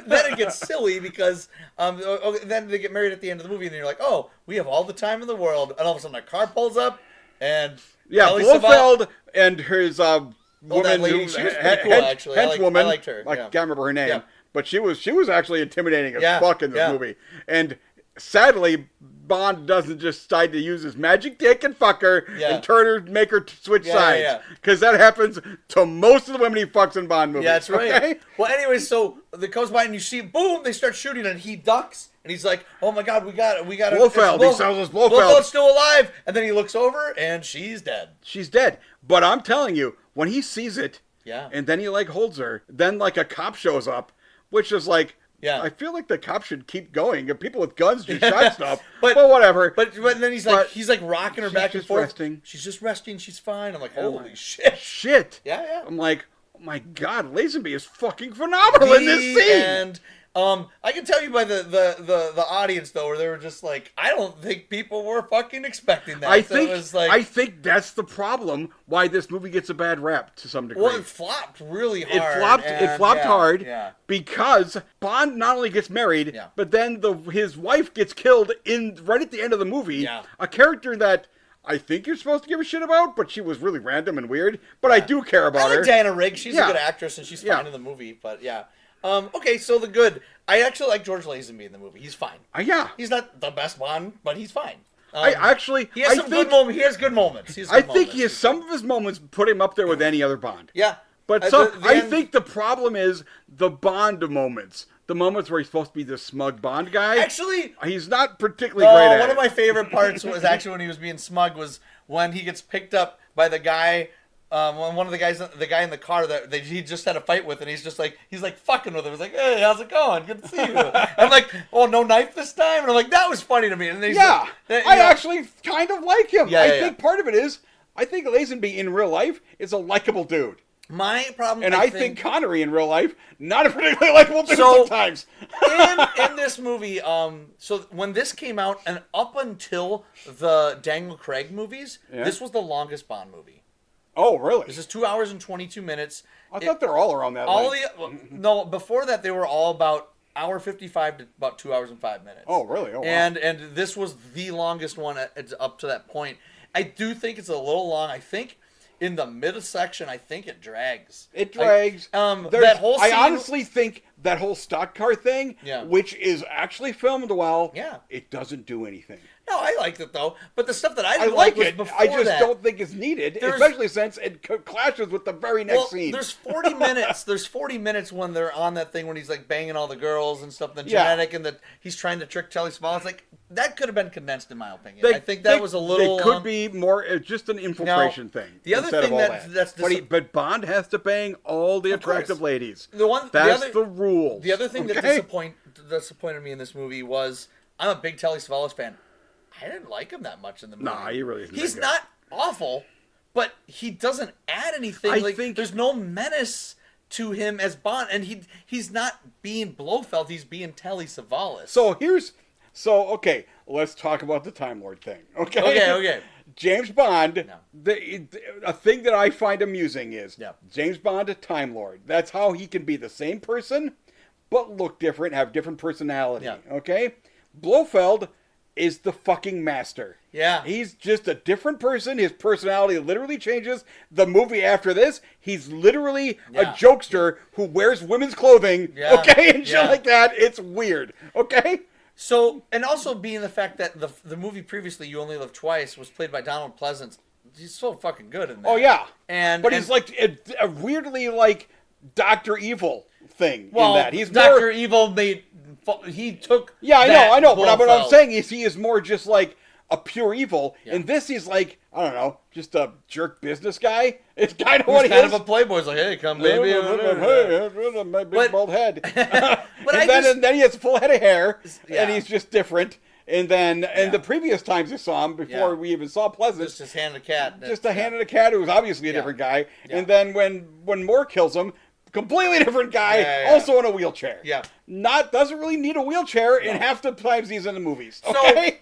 then it gets silly because then they get married at the end of the movie and you're like, oh, we have all the time in the world, and all of a sudden a car pulls up and Blofeld and his woman lady, she was pretty cool, actually. henchwoman, I liked her. I can't remember her name, but she was actually intimidating as fuck in this movie. And sadly, Bond doesn't just decide to use his magic dick and fuck her and turn her, make her switch sides. Because that happens to most of the women he fucks in Bond movies. Yeah, that's right. Okay? Well, anyway, so it goes by and you see, boom, they start shooting and he ducks. And he's like, oh my god, we got it. Blofeld, he sells us Blofeld. Blofeld's still alive. And then he looks over and she's dead. She's dead. But I'm telling you, when he sees it, and then he like holds her, then like a cop shows up, which is like, I feel like the cops should keep going. If people with guns just shot stuff. But whatever. But then he's like rocking her back and forth. Resting. She's just resting. She's fine. I'm like, holy shit. Shit. Yeah. I'm like, oh my god, Lazenby is fucking phenomenal in this scene. And I can tell you by the audience though, where they were just like, I don't think people were fucking expecting that. I think that's the problem why this movie gets a bad rap to some degree. Well, it flopped really hard. It flopped hard because Bond not only gets married, but then his wife gets killed right at the end of the movie. Yeah. A character that I think you're supposed to give a shit about, but she was really random and weird. But I do care about her. Diana Rigg. She's a good actress and she's fine in the movie. But okay, so the good. I actually like George Lazenby in the movie. He's fine. He's not the best Bond, but he's fine. He has good moments. He has good moments. I think he has some of his moments put him up there with any other Bond. Yeah. But I think the problem is the Bond moments. The moments where he's supposed to be the smug Bond guy. Actually, he's not particularly great at it. One of my favorite parts was actually when he was being smug was when he gets picked up by the guy. One of the guy in the car that he just had a fight with, and he's like fucking with him. He's like, hey, how's it going? Good to see you. I'm like, oh, no knife this time? And I'm like, that was funny to me. And I actually kind of like him. I think part of it is, I think Lazenby in real life is a likable dude. My problem, and I think Connery in real life, not a particularly likable dude sometimes. in this movie, so when this came out, and up until the Daniel Craig movies, this was the longest Bond movie. Oh, really? This is 2 hours and 22 minutes. I thought they were all around that length. No, before that, they were all about hour 55 to about 2 hours and 5 minutes. Oh, really? Oh, wow. And this was the longest one up to that point. I do think it's a little long. I think in the middle section, I think it drags. It drags. That whole scene, I honestly think that whole stock car thing, which is actually filmed well, it doesn't do anything. No, I liked it though. But the stuff that I didn't like was before I just don't think it's needed, especially since it clashes with the very next scene. There's 40 minutes. There's 40 minutes when they're on that thing when he's like banging all the girls and stuff. The genetic and he's trying to trick Telly Savalas. Like that could have been condensed in my opinion. I think that was a little. It could be more just an infiltration thing. The other thing that's but Bond has to bang all the attractive ladies. That's the rule. The other thing that disappointed me in this movie was I'm a big Telly Savalas fan. I didn't like him that much in the movie. Nah, he really isn't. He's not awful, but he doesn't add anything. I think there's no menace to him as Bond, and he's not being Blofeld. He's being Telly Savalas. Okay, let's talk about the Time Lord thing. Okay. James Bond. A thing that I find amusing is James Bond, a Time Lord. That's how he can be the same person, but look different, have different personality. Yeah. Okay, Blofeld is the fucking master. Yeah. He's just a different person. His personality literally changes. The movie after this, he's literally a jokester who wears women's clothing, and shit like that. It's weird, okay? So, and also being the fact that the movie previously, You Only Live Twice, was played by Donald Pleasance. He's so fucking good in that. Oh, yeah. But he's like a weirdly like Dr. Evil thing in that. He's Dr. Evil made... He took... Yeah, I know. But what I'm saying is he is more just like a pure evil. Yeah. In this, he's like, I don't know, just a jerk business guy. It's kind of what he is. He's kind of a playboy. He's like, hey, come baby. Hey, my big bald head. And then he has a full head of hair, and he's just different. And then, in the previous times we saw him, before we even saw Pleasance, just his hand in a cat. Just a hand in a cat who was obviously a different guy. Yeah. And then when Moore kills him, completely different guy, also in a wheelchair. Yeah. Doesn't really need a wheelchair in half the times he's in the movies. Okay?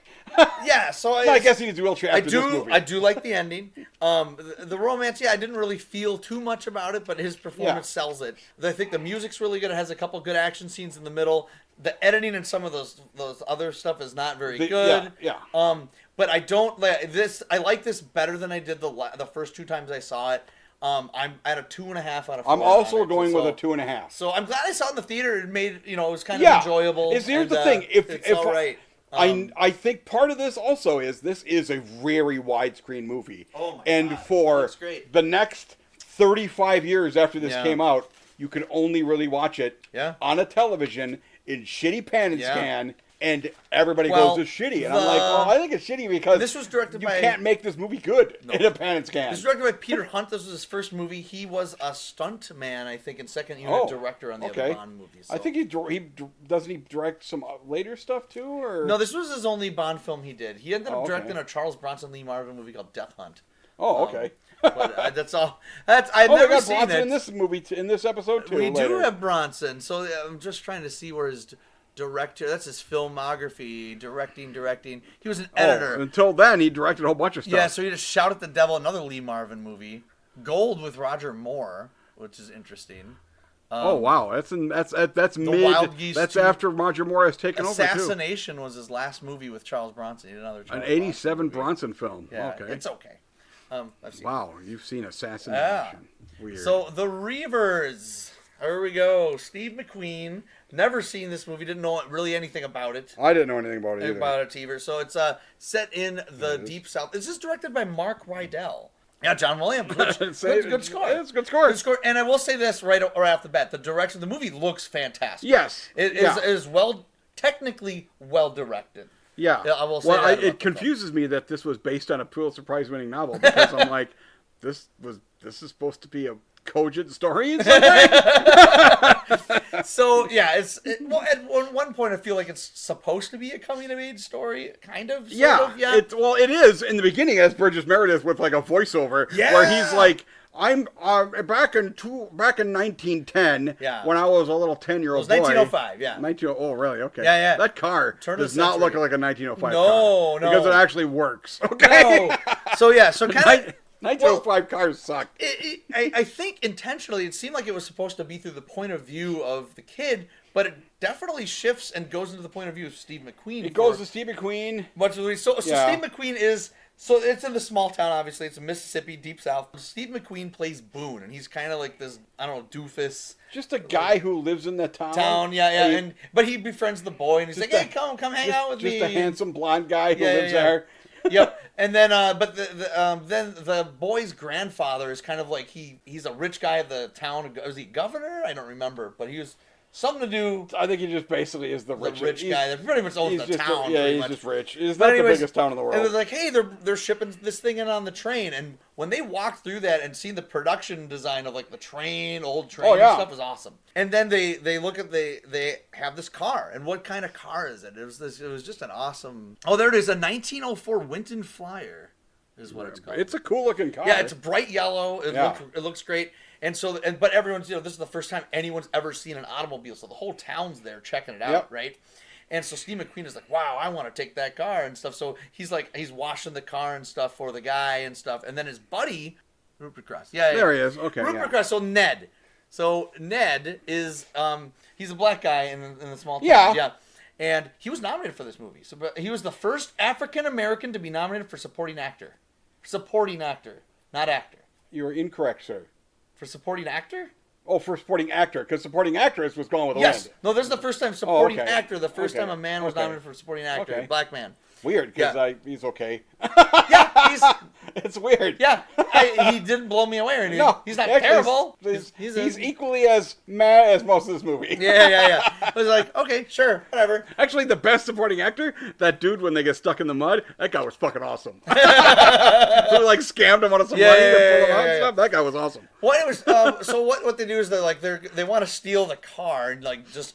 So I guess he needs a wheelchair after this movie. I do like the ending. The romance, I didn't really feel too much about it, but his performance sells it. I think the music's really good. It has a couple good action scenes in the middle. The editing and some of those other stuff is not very good. But I don't like this. I like this better than I did the first 2 times I saw it. I'm at a 2.5 out of 4. I'm also going with a 2.5. So I'm glad I saw it in the theater. It made it was kind of enjoyable. Here's the thing. If all right. I think part of this also is this is a very widescreen movie. Oh my and God. for the next 35 years after this came out, you can only really watch it on a television in shitty pan and scan. And everybody goes, it's shitty. And I'm like, I think it's shitty because this was directed you can't make this movie good in a pan and scan. This was directed by Peter Hunt. This was his first movie. He was a stunt man, I think, and second unit director on the other Bond movies. So. I think doesn't he direct some later stuff too? Or no, this was his only Bond film he did. He ended up directing a Charles Bronson Lee Marvin movie called Death Hunt. Oh, okay. But that's all. I've never seen Bronson it. in this movie, in this episode too. We do have Bronson, so I'm just trying to see where his director. That's his filmography. Directing. He was an editor. Until then, he directed a whole bunch of stuff. Yeah, so he just Shout at the Devil, another Lee Marvin movie. Gold with Roger Moore, which is interesting. Oh wow, that's mid. Wild Geese that's 2. After Roger Moore has taken over too. Assassination was his last movie with Charles Bronson. He did another Charles an '87 Bronson film. Yeah, okay, it's okay. I've seen you've seen Assassination. Yeah. Weird. So the Reivers. Here we go. Steve McQueen. Never seen this movie. Didn't know really anything about it. I didn't know anything about it either. So it's set in the Deep South. This is directed by Mark Rydell. Yeah, John Williams. Good score. It's good score. Good score. And I will say this right off the bat: the direction of the movie looks fantastic. Yes, it is technically well directed. Yeah, I will say that. It confuses me that this was based on a Pulitzer Prize-winning novel because I'm like, this is supposed to be a cogent story in some way. So yeah, at one point I feel like it's supposed to be a coming-of-age story, kind of. Sort of, it is in the beginning as Burgess Meredith with like a voiceover where he's like, I'm back in 1910 when I was a little 10-year-old boy. 1905, Oh, really? Okay. Yeah. That car does not look like a 1905 car. No. Because it actually works. Okay. No. So kind of 1905 cars suck. I think intentionally it seemed like it was supposed to be through the point of view of the kid, but it definitely shifts and goes into the point of view of Steve McQueen. It goes to Steve McQueen. So Steve McQueen is... So it's in the small town, obviously. It's in Mississippi, Deep South. Steve McQueen plays Boone, and he's kind of like this, I don't know, doofus. Just a guy who lives in the town. But he befriends the boy, and he's like, hey, come hang out with me. Just a handsome blonde guy who lives there. Yep. And then, then the boy's grandfather is kind of like, he's a rich guy of the town. Was he governor? I don't remember, but he was... Something to do. I think he just basically is the rich guy that pretty much owns the town. He's just rich. It's not the biggest town in the world. It was like, hey, they're shipping this thing in on the train, and when they walked through that and seen the production design of like the train, old train and stuff was awesome. And then they look at they have this car, and what kind of car is it? It was just an awesome. Oh, there it is, a 1904 Winton Flyer, is what it's called. It's a cool looking car. Yeah, it's bright yellow. It looks great. And so, but everyone's, this is the first time anyone's ever seen an automobile, so the whole town's there checking it out, right? And so Steve McQueen is like, wow, I want to take that car and stuff. So he's washing the car and stuff for the guy and stuff. And then his buddy, Rupert Cross. There he is. Okay. Rupert Cross. So Ned. Is, he's a black guy in the small town. Yeah. And he was nominated for this movie. So he was the first African-American to be nominated for supporting actor. Supporting actor, not actor. You are incorrect, sir. For supporting actor? Oh, for supporting actor, because supporting actress was Gone with the Wind. Wind. No, this is the first time supporting actor. The first time a man was nominated for supporting actor, a black man. Weird, because he's okay. Yeah, it's weird. Yeah, he didn't blow me away or anything. No, he's not terrible. He's equally as mad as most of this movie. Yeah. I was like, okay, sure, whatever. Actually, the best supporting actor, that dude when they get stuck in the mud, that guy was fucking awesome. Who like scammed him out of some money to pull him out and stuff. That guy was awesome. Well, it was so what they do is they want to steal the car and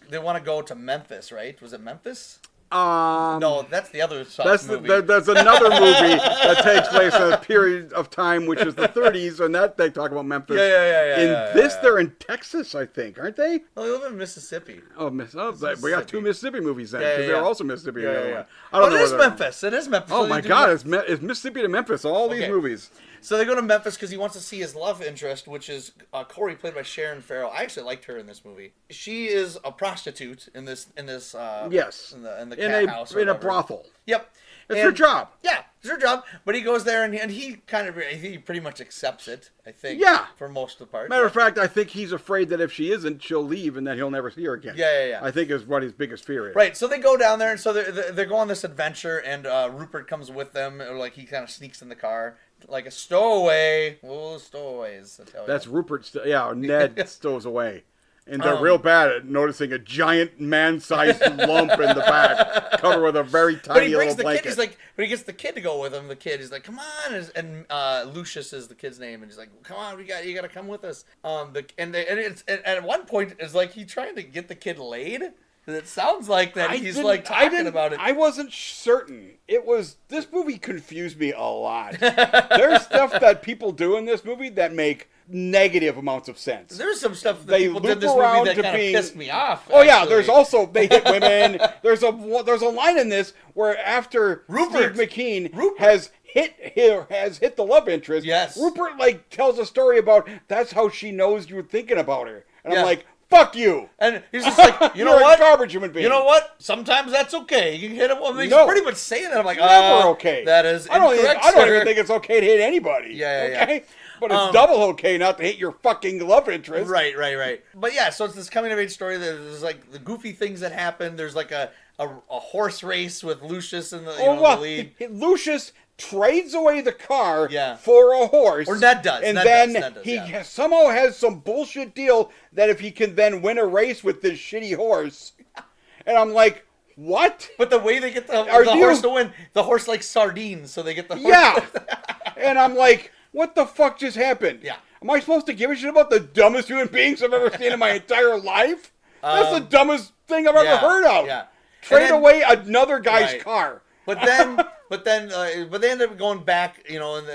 they want to go to Memphis, right? Was it Memphis? No, that's the other movie. There's another movie that takes place in a period of time which is the 30s, and that they talk about Memphis. They're in Texas, I think, aren't they? No, they live in Mississippi. Mississippi. We got two Mississippi movies then, because they're also Mississippi. I don't know. It is Memphis. It is Memphis. Oh my God, it's Mississippi to Memphis. All these movies. So they go to Memphis because he wants to see his love interest, which is Corey, played by Sharon Farrell. I actually liked her in this movie. She is a prostitute in this. Yes. In the cat house. In a brothel. Yep. It's her job. Yeah, it's her job. But he goes there and he pretty much accepts it, I think. Yeah. For most of the part. Matter of fact, I think he's afraid that if she isn't, she'll leave and then he'll never see her again. Yeah. I think is what his biggest fear is. Right. So they go down there and so they go on this adventure and Rupert comes with them. Or he kind of sneaks in the car. Like a stowaway. Oh, stowaways. That's Rupert. Ned stows away. And they're real bad at noticing a giant man-sized lump in the back, covered with a very tiny little blanket. But he gets the kid to go with him. The kid is like, "Come on!" And Lucius is the kid's name, and he's like, "Come on, you got to come with us." And at one point, it's like he's trying to get the kid laid. It sounds like that he's talking about it. I wasn't certain. This movie confused me a lot. There's stuff that people do in this movie that make negative amounts of sense. There's some stuff that people did in this movie that kind of pissed me off. Actually. There's also they hit women. There's a line in this where after Steve McQueen has hit the love interest, Rupert tells a story about that's how she knows you're thinking about her. And I'm like, fuck you. And he's just like, you know what? You're a garbage human being. You know what? Sometimes that's okay. You can hit a woman. He's pretty much saying that. I'm like, never okay. That is incorrect, I don't even think it's okay to hit anybody. Yeah. But it's double okay not to hit your fucking love interest. Right. But yeah, so it's this coming of age story. There's the goofy things that happen. There's a horse race with Lucius in the lead. Lucius trades away the car for a horse. Or Ned does. And then he somehow has some bullshit deal that if he can then win a race with this shitty horse. And I'm like, what? But the way they get the horse to win, the horse likes sardines, so they get the horse. Yeah. And I'm like, what the fuck just happened? Yeah. Am I supposed to give a shit about the dumbest human beings I've ever seen in my entire life? That's the dumbest thing I've ever heard of. Yeah. Trade away another guy's car. But they end up going back, and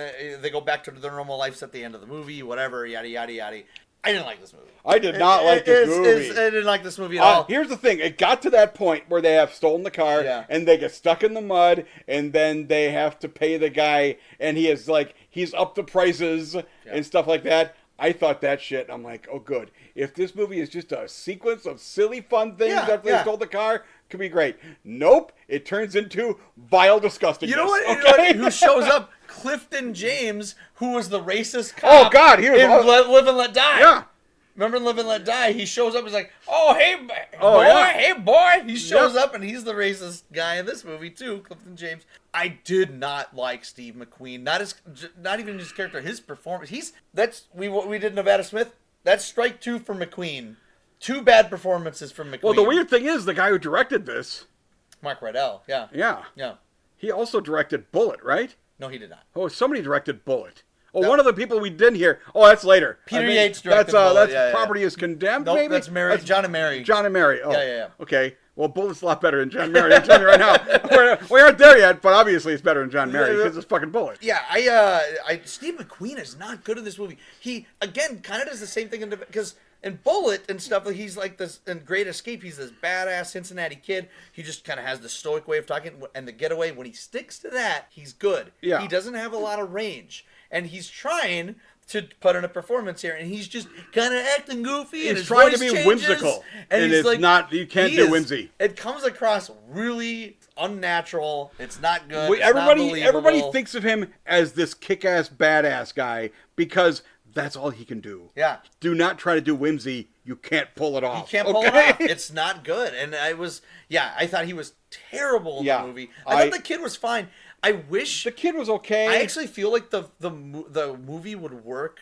they go back to their normal lives at the end of the movie, whatever, yada yada yada. I didn't like this movie. I did not like this movie. I didn't like this movie at all. Here's the thing. It got to that point where they have stolen the car, and they get stuck in the mud, and then they have to pay the guy, and he's up the prices and stuff like that. I thought that shit, and I'm like, oh, good. If this movie is just a sequence of silly, fun things after they stole the car, could be great. Nope. It turns into vile disgustingness. You know what? Who shows up? Clifton James, who was the racist cop. Oh, God. He was in Live and Let Die. Yeah. Remember in Live and Let Die? He shows up. He's like, "Oh, hey, boy, hey, boy." He shows up, and he's the racist guy in this movie too, Clifton James. I did not like Steve McQueen. Not even his character. His performance. We did Nevada Smith. That's strike two for McQueen. Two bad performances from McQueen. Well, the weird thing is, the guy who directed this, Mark Rydell. Yeah. Yeah. He also directed Bullet, right? No, he did not. Oh, somebody directed Bullet. Oh, one of the people we didn't hear. Oh, that's later. Peter Yates directed Bullet. That's Property is Condemned, nope, maybe? That's John and Mary. John and Mary. Oh, yeah. Okay. Well, Bullet's a lot better than John and Mary. I'm telling you right now. We aren't there yet, but obviously it's better than John and Mary because it's fucking Bullet. Yeah, Steve McQueen is not good in this movie. He, again, kind of does the same thing because in Bullet and stuff, he's like this, in Great Escape, he's this badass Cincinnati kid. He just kind of has the stoic way of talking, and the Getaway, when he sticks to that, he's good. Yeah. He doesn't have a lot of range, and he's trying to put in a performance here, and he's just kind of acting goofy. He's trying to be whimsical, and it's not. You can't do whimsy. It comes across really unnatural. It's not good. Everybody thinks of him as this kick-ass badass guy because That's all he can do. Yeah. Do not try to do whimsy. You can't pull it off. You can't pull it off. It's not good. And I thought he was terrible in the movie. I thought the kid was fine. I wish the kid was okay. I actually feel like the movie would work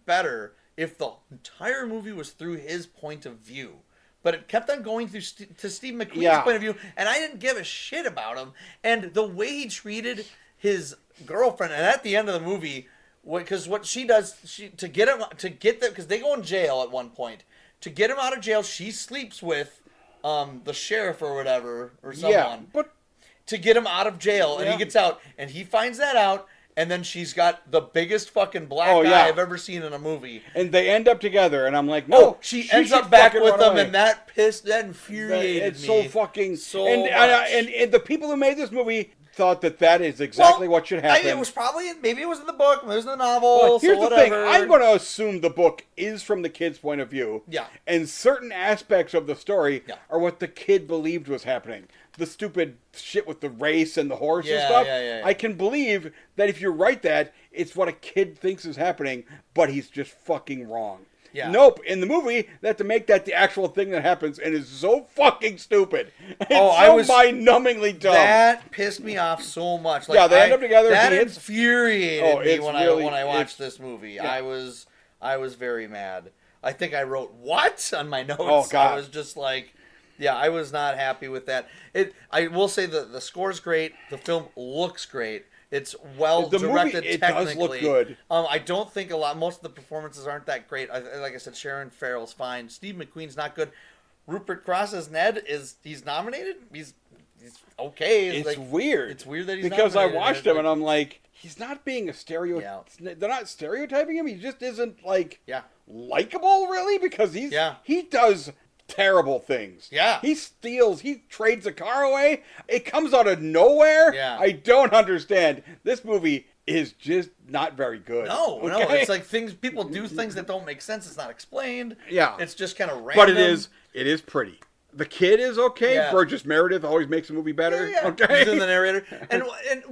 better if the entire movie was through his point of view. But it kept on going through to Steve McQueen's point of view, and I didn't give a shit about him. And the way he treated his girlfriend, and at the end of the movie, because what she does, to get them, because they go in jail at one point. To get him out of jail, she sleeps with the sheriff or whatever, or someone. Yeah, but to get him out of jail, and he gets out, and he finds that out. And then she's got the biggest fucking black eye I've ever seen in a movie. And they end up together, and I'm like, no. She ends up back with them, and that infuriated me. It's so fucking... much. And the people who made this movie thought that is exactly what should happen. It was probably... Maybe it was in the book, maybe it was in the novel, well, here's the thing. I'm going to assume the book is from the kid's point of view. Yeah. And certain aspects of the story are what the kid believed was happening. The stupid shit with the race and the horse and stuff. Yeah. I can believe that if you write that, it's what a kid thinks is happening, but he's just fucking wrong. Yeah. Nope. In the movie, they have to make that the actual thing that happens, and it's so fucking stupid. It's I was mind-numbingly dumb. That pissed me off so much. Like, they end up together. That infuriated me when I watched this movie. Yeah. I was very mad. I think I wrote "what" on my notes. Oh God. I was just like. Yeah, I was not happy with that. I will say the score's great. The film looks great. It's well directed. It technically. does look good. I don't think most of the performances aren't that great. Like I said, Sharon Farrell's fine. Steve McQueen's not good. Rupert Cross's Ned he's nominated. He's okay. It's weird. It's weird that he's because nominated. I watched him and I'm like, he's not being a stereo. Yeah. They're not stereotyping him. He just isn't likable really because he does terrible things. Yeah. He steals. He trades a car away. It comes out of nowhere. Yeah. I don't understand. This movie is just not very good. No. It's like people do things that don't make sense. It's not explained. Yeah. It's just kind of random. But it is pretty. The kid is okay. Yeah. Burgess Meredith always makes a movie better. Yeah. Okay. He's in the narrator. And I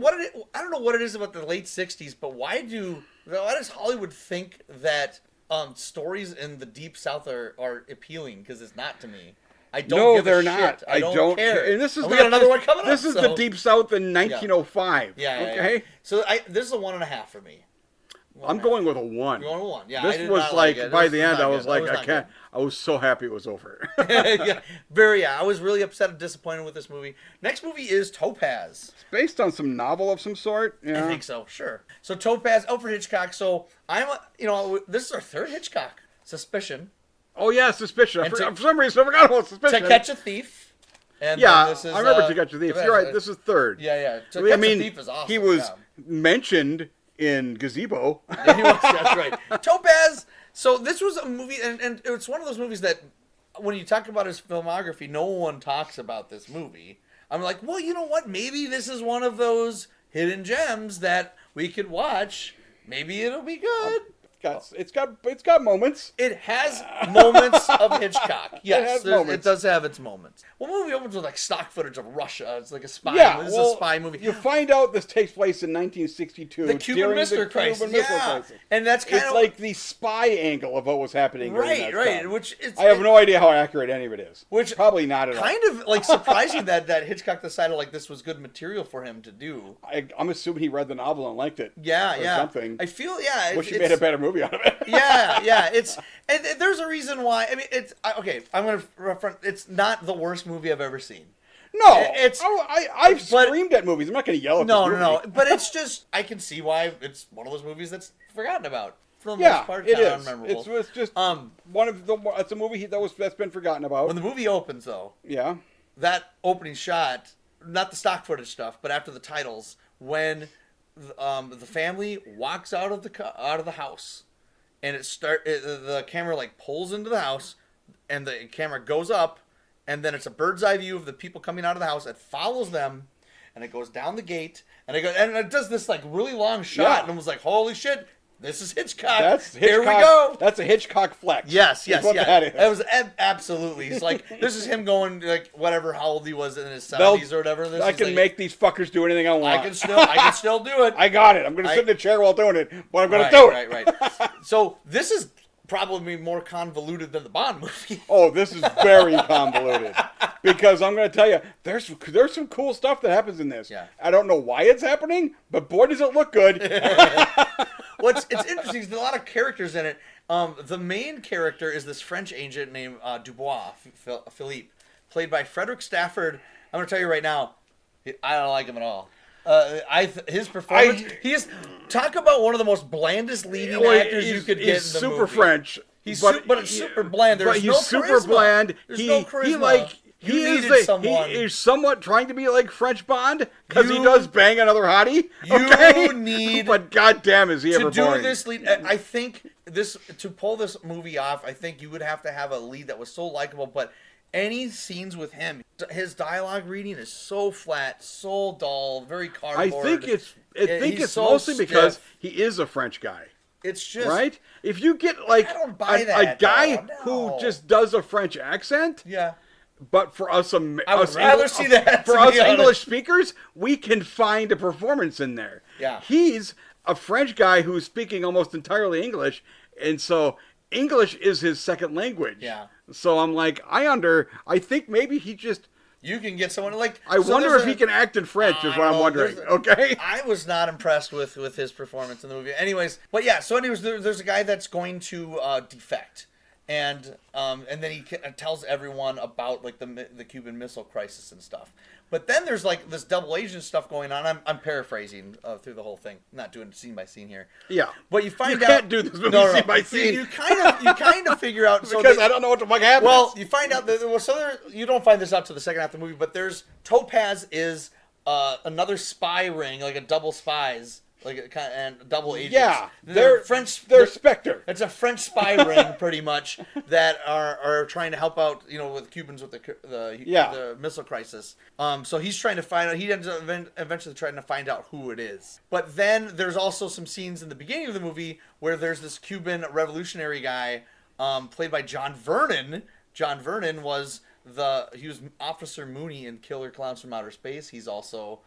don't know what it is about the late 60s, but why does Hollywood think that stories in the Deep South are appealing? Because it's not to me. I don't give a shit. Not. I don't care. And this is we got another one coming up. This is the Deep South in 1905. Yeah. Okay. Yeah. So this is a 1.5 for me. I'm going with a 1. You're going with 1. Yeah. This was like by the end, I was like, I can't. I was so happy it was over. I was really upset and disappointed with this movie. Next movie is Topaz. It's based on some novel of some sort. Yeah. I think so. Sure. So Topaz, Alfred Hitchcock. So this is our third Hitchcock. Suspicion. Oh yeah, Suspicion. For some reason, I forgot about Suspicion. To Catch a Thief. And I remember To Catch a Thief. You're right. This is third. Yeah. To Catch a Thief is awesome. He was mentioned in Gazebo. That's right. Topaz. So this was a movie, and it's one of those movies that when you talk about his filmography, no one talks about this movie. I'm like, well, you know what? Maybe this is one of those hidden gems that we could watch. Maybe it'll be good. It's got moments. It has moments of Hitchcock. Yes, it does have its moments. Well, the movie opens with like stock footage of Russia. It's like a spy. Yeah, this is a spy movie. You find out this takes place in 1962. The Cuban Missile Crisis. And that's kind of like the spy angle of what was happening. Right. I have no idea how accurate any of it is. Which probably not at all. Kind of like surprising that Hitchcock decided like this was good material for him to do. I'm assuming he read the novel and liked it. Yeah. Something. I feel wish he made a better movie out of it. Yeah. And there's a reason why. I mean, okay. I'm gonna reference. It's not the worst movie I've ever seen. No, I've screamed at movies. I'm not going to yell at No. But it's just I can see why it's one of those movies that's forgotten about for the most part. It is. Unmemorable. It's just one of the. It's a movie that's been forgotten about. When the movie opens, though, that opening shot, not the stock footage stuff, but after the titles, when the family walks out of the house. And the camera like pulls into the house, and the camera goes up, and then it's a bird's eye view of the people coming out of the house. It follows them, and it goes down the gate, and it does this like really long shot, and I was like, holy shit! This is Hitchcock. That's Hitchcock. Here we go. That's a Hitchcock flex. Yes. That is. It was absolutely. He's like, this is him going like whatever how old he was in his 70s or whatever. I can make these fuckers do anything I want. I can still do it. I got it. I'm going to sit in the chair while doing it, but I'm going to do it. Right. So this is probably more convoluted than the Bond movie. Oh, this is very convoluted. Because I'm going to tell you, there's some cool stuff that happens in this. Yeah. I don't know why it's happening, but boy, does it look good. It's interesting. There's a lot of characters in it. The main character is this French agent named Dubois, Philippe, played by Frederick Stafford. I'm going to tell you right now, I don't like him at all. His performance, talk about one of the most blandest leading actors you could get in the movie. He's super French. He's super bland. There's no super charisma. bland. There's no charisma. He is somewhat trying to be like French Bond because he does bang another hottie. You need, but goddamn, is he ever to boring. do this lead? I think to pull this movie off, I think you would have to have a lead that was so likable. But any scenes with him, his dialogue reading is so flat, so dull, very cardboard. I think it's mostly because he is a French guy. It's just right. If you get like a guy who just does a French accent, yeah. But for us, I would rather see that. For us English speakers, we can find a performance in there. Yeah. He's a French guy who's speaking almost entirely English, and so English is his second language. Yeah. So I'm like, I think maybe he just... You can get someone like... I wonder if he can act in French is what I'm wondering. Okay? I was not impressed with his performance in the movie. Anyways, but yeah, so anyways, there's a guy that's going to defect. And then he tells everyone about like the Cuban Missile Crisis and stuff. But then there's like this double agent stuff going on. I'm paraphrasing through the whole thing, not doing scene by scene here. Yeah, but you find out you can't do this movie scene by scene. You kind of figure out because I don't know what the fuck happens. Well, you find out that you don't find this out to the second half of the movie. But there's TOPAZ is another spy ring, like a double spies. And double agents. Yeah, they're French. They're Spectre. It's a French spy ring, pretty much, that are trying to help out, with Cubans with the missile crisis. So he's trying to find out. He ends up eventually trying to find out who it is. But then there's also some scenes in the beginning of the movie where there's this Cuban revolutionary guy, played by John Vernon. John Vernon was Officer Mooney in Killer Clowns from Outer Space. He's also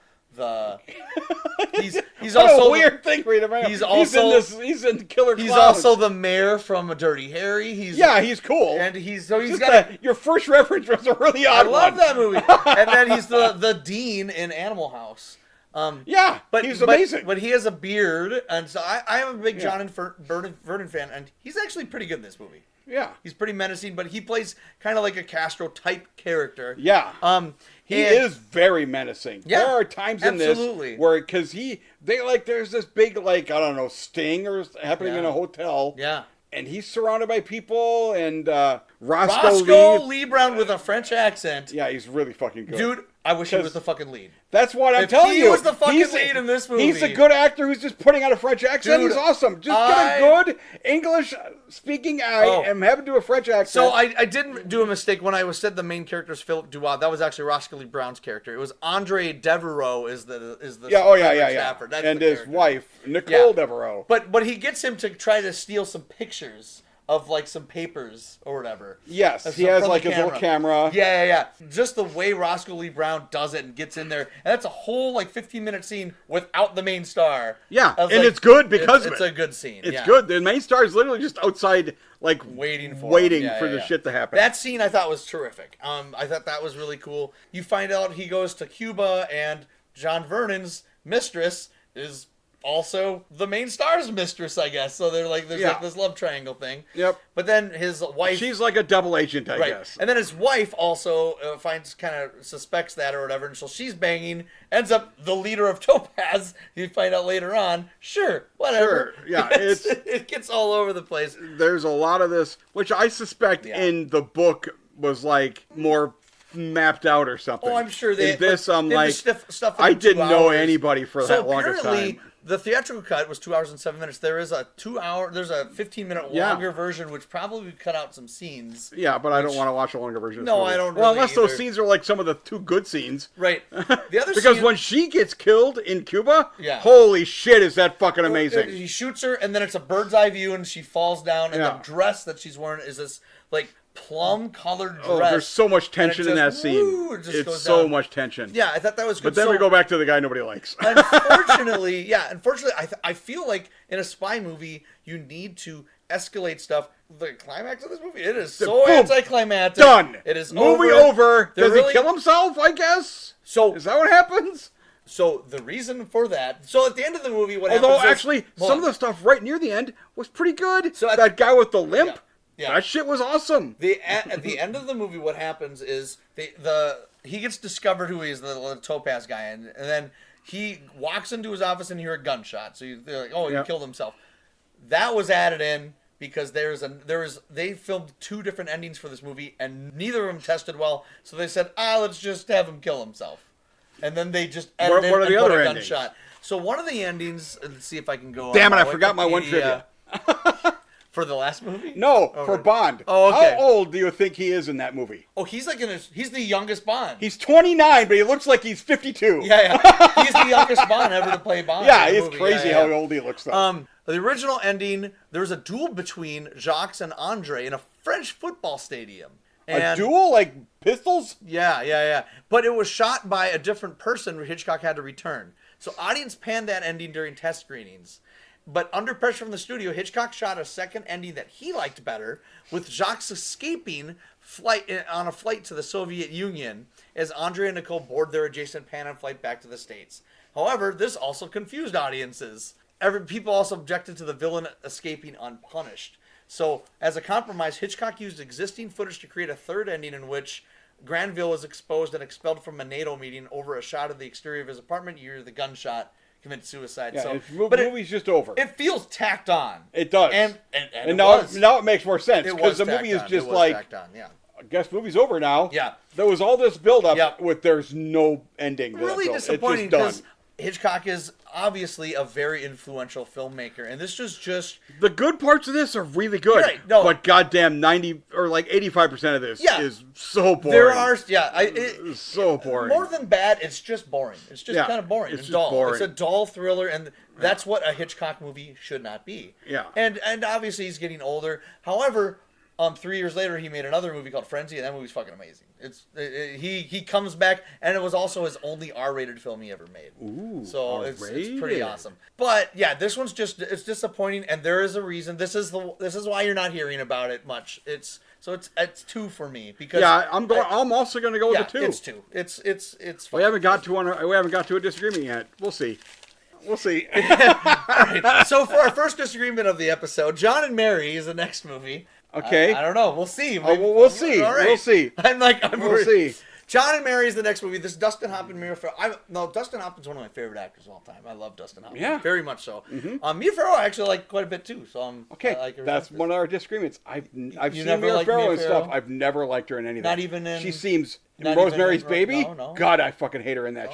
he's also a weird thing for you to remember. He's in Killer Clowns. He's also the mayor from Dirty Harry. He's cool. And he's got your first reference was a really odd one. I love that movie. And then he's the dean in Animal House. But he's amazing. But he has a beard, and so I am a big John Vernon fan, and he's actually pretty good in this movie. Yeah, he's pretty menacing, but he plays kind of like a Castro type character. Yeah, he is very menacing. Yeah, there are times in this where there's this big sting or happening in a hotel. Yeah. And he's surrounded by people, and Roscoe Lee Brown with a French accent. Yeah, he's really fucking good. Dude, I wish he was the fucking lead. That's what I'm telling you. He was the fucking lead in this movie. He's a good actor who's just putting on a French accent. Dude, he's awesome. Just get a good English-speaking and have him do a French accent. So I didn't do a mistake when I said the main character is Philip Dubois. That was actually Roscoe Lee Brown's character. It was Andre Devereaux is the Stafford. That's and his wife, Nicole Devereaux. But he gets him to try to steal some pictures of some papers or whatever. Yes, he has his little camera. Yeah. Just the way Roscoe Lee Brown does it and gets in there. And that's a whole 15-minute scene without the main star. Yeah, and it's good because of it. It's a good scene. It's good. The main star is literally just outside waiting for the shit to happen. That scene I thought was terrific. I thought that was really cool. You find out he goes to Cuba and John Vernon's mistress is also the main star's mistress, I guess. So there's this love triangle thing. Yep. But then his wife... She's like a double agent, I guess. And then his wife also suspects that or whatever, and so she's banging, ends up the leader of Topaz. You find out later on. Sure, whatever. Sure, yeah. It gets all over the place. There's a lot of this, which I suspect in the book was more mapped out or something. Oh, I'm sure they. In this, I'm they like, stuff I didn't know anybody for that longest time. Apparently, the theatrical cut was 2 hours and 7 minutes. There's a 15-minute longer version, which probably cut out some scenes. Yeah, but I don't want to watch a longer version. No, I don't. Well, really unless either. those scenes are like some of the 2 good scenes. Right. The other because when she gets killed in Cuba, yeah. Holy shit, is that fucking amazing? He shoots her, and then it's a bird's eye view, and she falls down, and the dress that she's wearing is this like plum-colored dress. Oh, there's so much tension in that scene. It's so much tension. Yeah, I thought that was good. But then we go back to the guy nobody likes. Unfortunately, I feel like in a spy movie, you need to escalate stuff. The climax of this movie, it is so anticlimactic. Done. It is movie over. Does he kill himself, I guess? So is that what happens? So the reason for that, so at the end of the movie, what Although happens actually, some of the stuff right near the end was pretty good. So that guy with the limp, yeah. That shit was awesome. At the end of the movie, what happens is he gets discovered who he is, the Topaz guy, and then he walks into his office and you hear a gunshot. So they're like, oh, he killed himself. That was added in because they filmed 2 different endings for this movie and neither of them tested well. So they said, let's just have him kill himself. And then they just edited in and put a gunshot. So one of the endings, let's see if I can go. Damn it! I forgot my one trivia. For the last movie? No, for Bond. Oh, okay. How old do you think he is in that movie? Oh, he's like he's the youngest Bond. He's 29, but he looks like he's 52. Yeah. He's the youngest Bond ever to play Bond. Yeah, it's crazy how old he looks though. The original ending, there was a duel between Jacques and Andre in a French football stadium. A duel? Like pistols? Yeah. But it was shot by a different person Hitchcock had to return. So audience panned that ending during test screenings. But under pressure from the studio, Hitchcock shot a second ending that he liked better, with Jacques escaping on a flight to the Soviet Union as Andre and Nicole board their adjacent Pan Am flight back to the States. However, this also confused audiences. People also objected to the villain escaping unpunished. So, as a compromise, Hitchcock used existing footage to create a third ending in which Granville was exposed and expelled from a NATO meeting over a shot of the exterior of his apartment. You hear the gunshot. Committed suicide. Yeah, so, the movie's just over. It feels tacked on. It does. And now it makes more sense because the movie is just like, tacked on, yeah. I guess movie's over now. Yeah. There was all this build-up with there's no ending. Really disappointing because Hitchcock is obviously a very influential filmmaker, and this was just the good parts of this are really good. Right, no. But goddamn 90 or like 85% of this is so boring. There are it's so boring. More than bad, it's just boring. It's just kind of boring. It's dull. Boring. It's a dull thriller, and that's what a Hitchcock movie should not be. Yeah. And obviously he's getting older. However, 3 years later, he made another movie called Frenzy, and that movie's fucking amazing. He comes back, and it was also his only R-rated film he ever made. Ooh, so it's pretty awesome. But yeah, this one's it's disappointing, and there is a reason. This is why you're not hearing about it much. It's 2 for me because I'm also going to go with a 2. It's 2. It's fun. We haven't got to a disagreement yet. We'll see. All right. So for our first disagreement of the episode, John and Mary is the next movie. Okay. I don't know. We'll see. We'll see. All right. We'll see. We'll see. John and Mary is the next movie. This is Dustin Hoffman, Mia Farrow. Dustin Hoffman's one of my favorite actors of all time. I love Dustin Hoffman. Yeah. Very much so. Mm-hmm. Mia Farrow I actually like quite a bit too. So that's one of our disagreements. I've seen Mia Farrow and stuff. I've never liked her in anything. Not even in. She seems. Rosemary's Baby? No. God, I fucking hate her in that.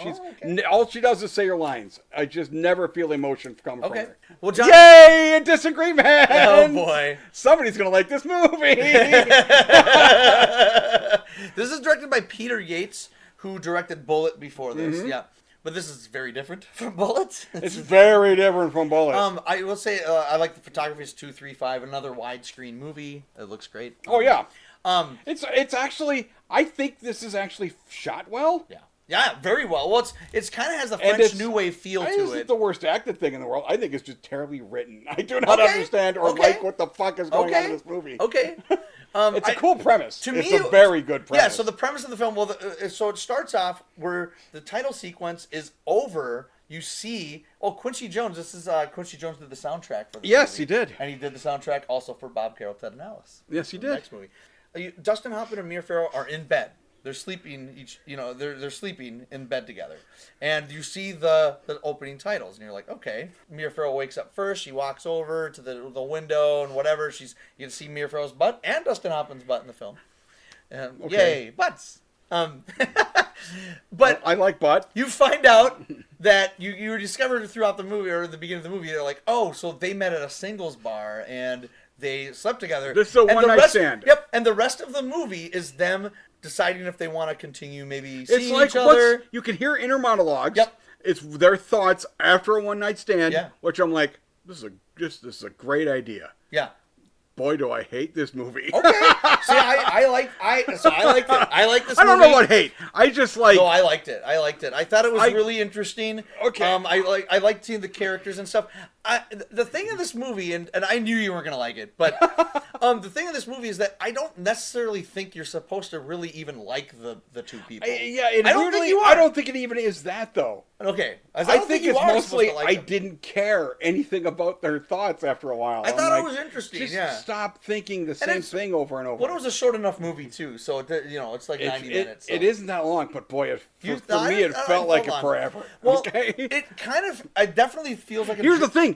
All she does is say her lines. I just never feel emotion coming from her. Well, John, yay! A disagreement! Oh, boy. Somebody's going to like this movie! This is directed by Peter Yates, who directed Bullet before this. Mm-hmm. Yeah. But this is very different from Bullet. It's very different from Bullet. I will say I like the photography. It's 235, another widescreen movie. It looks great. Oh, yeah. It's actually, I think this is actually shot well. Yeah, very well. Well, it's kind of has a French New Wave feel to it. This is the worst acted thing in the world. I think it's just terribly written. I do not understand or like what the fuck is going on in this movie. Okay. It's a cool premise. To me, it's a very good premise. Yeah, so the premise of the film, so it starts off where the title sequence is over. You see, Quincy Jones. This is Quincy Jones did the soundtrack for this movie. He did. And he did the soundtrack also for Bob Carroll, Ted and Alice. Yes, he did. Next movie. Dustin Hoffman and Mia Farrow are in bed. They're sleeping they're sleeping in bed together. And you see the opening titles and you're like, okay. Mia Farrow wakes up first, she walks over to the window and whatever. You can see Mia Farrow's butt and Dustin Hoffman's butt in the film. Yay, butts. But I like butt. You find out that you discovered throughout the movie, or the beginning of the movie, they're like, oh, so they met at a singles bar and they slept together. This is a one-night stand. Yep, and the rest of the movie is them deciding if they want to continue maybe seeing each other. You can hear inner monologues. Yep. It's their thoughts after a one-night stand, yeah. which I'm like, this is a great idea. Yeah. Boy, do I hate this movie. Okay. See, I liked it. I like this movie. I don't know what hate. I just like... No, I liked it. I thought it was really interesting. Okay. I liked seeing the characters and stuff. The thing in this movie, and I knew you weren't going to like it, but the thing in this movie is that I don't necessarily think you're supposed to really even like the two people. I don't think it even is that, though. Okay. I think it's mostly I didn't care anything about their thoughts after a while. I thought it was interesting, stop thinking the same thing over and over. Well, it was a short enough movie, too, so, it's like 90 minutes. So. It isn't that long, but boy, for me, it felt like it forever. Well, okay? It definitely feels like... Here's the thing.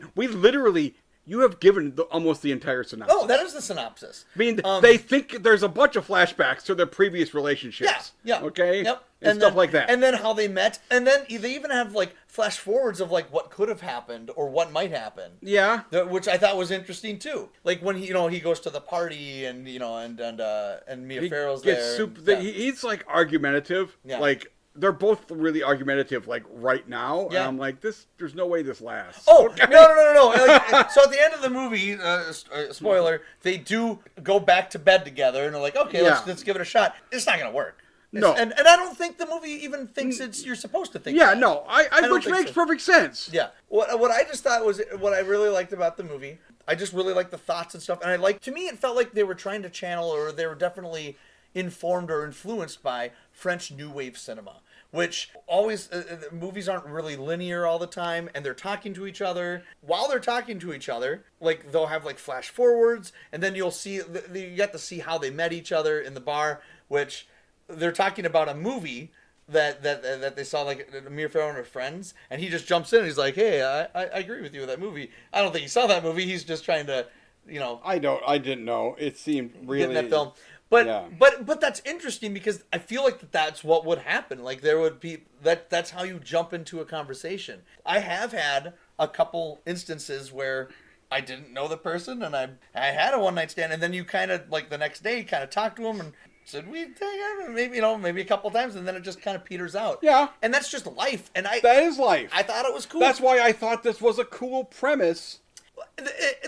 You have given almost the entire synopsis. Oh, that is the synopsis. I mean, they think there's a bunch of flashbacks to their previous relationships. Yeah. Okay? Yep. And stuff like that. And then how they met. And then they even have, flash forwards of, what could have happened or what might happen. Yeah. Which I thought was interesting, too. Like, when, he goes to the party and, and Mia Farrow's there. He's, argumentative. Yeah. They're both really argumentative, right now. Yeah. And I'm like, there's no way this lasts. Oh, okay. No. So at the end of the movie, spoiler, they do go back to bed together, and they're like, okay, let's give it a shot. It's not going to work. No. And I don't think the movie even thinks you're supposed to think that. Yeah, no. Which makes perfect sense. Yeah. What I just thought was, what I really liked about the movie, I just really liked the thoughts and stuff, and to me, it felt like they were trying to channel, or they were definitely informed or influenced by French New Wave cinema, which always, movies aren't really linear all the time, and they're talking to each other. While they're talking to each other, they'll have flash forwards, and then you get to see how they met each other in the bar, which they're talking about a movie that they saw, Mia Farrow and her friends, and he just jumps in and he's like, hey, I agree with you with that movie. I don't think he saw that movie. He's just trying to, I didn't know. It seemed really... Get in that film. But that's interesting, because I feel like that's what would happen. There would be that's how you jump into a conversation. I have had a couple instances where I didn't know the person and I had a one night stand, and then you kind of the next day kind of talk to them and said maybe a couple times, and then it just kind of peters out. Yeah, and that's just life. And that is life. I thought it was cool. That's why I thought this was a cool premise.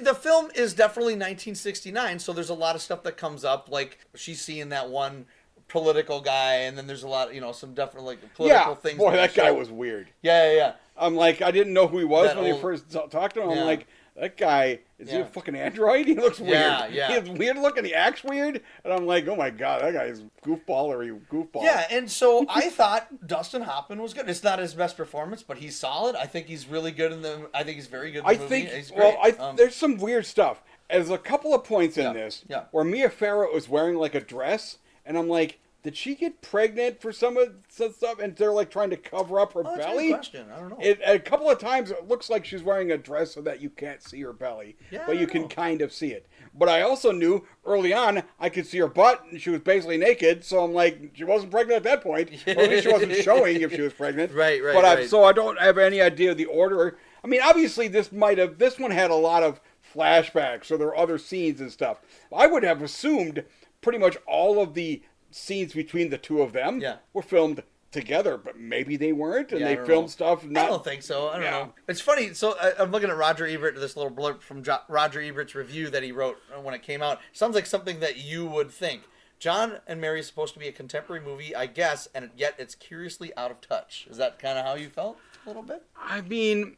The film is definitely 1969, so there's a lot of stuff that comes up, she's seeing that one political guy, and then there's a lot, some different political things. Boy, that guy was weird. Yeah. I'm like, I didn't know who he was when you first talked to him. I'm like, that guy, is he a fucking android? He looks weird. Yeah. He's weird looking, he acts weird, and I'm like, oh my god, that guy's goofball. Yeah, and so I thought Dustin Hoffman was good. It's not his best performance, but he's solid. I think he's really good I think he's very good in the movie. He's great. There's some weird stuff. There's a couple of points in this where Mia Farrow is wearing a dress, and I'm like, did she get pregnant for some stuff, and they're trying to cover up her belly? That's a good question. I don't know. A couple of times it looks like she's wearing a dress so that you can't see her belly, but you can kind of see it. But I also knew early on I could see her butt, and she was basically naked, so I'm like, she wasn't pregnant at that point. Or at least she wasn't showing if she was pregnant. Right. So I don't have any idea of the order. I mean, obviously this one had a lot of flashbacks, so there are other scenes and stuff. I would have assumed pretty much all of the scenes between the two of them were filmed together, but maybe they weren't, and they filmed stuff. I don't think so. I don't know. It's funny. So I'm looking at Roger Ebert, this little blurb from Roger Ebert's review that he wrote when it came out. Sounds like something that you would think. John and Mary is supposed to be a contemporary movie, I guess, and yet it's curiously out of touch. Is that kind of how you felt a little bit? I mean,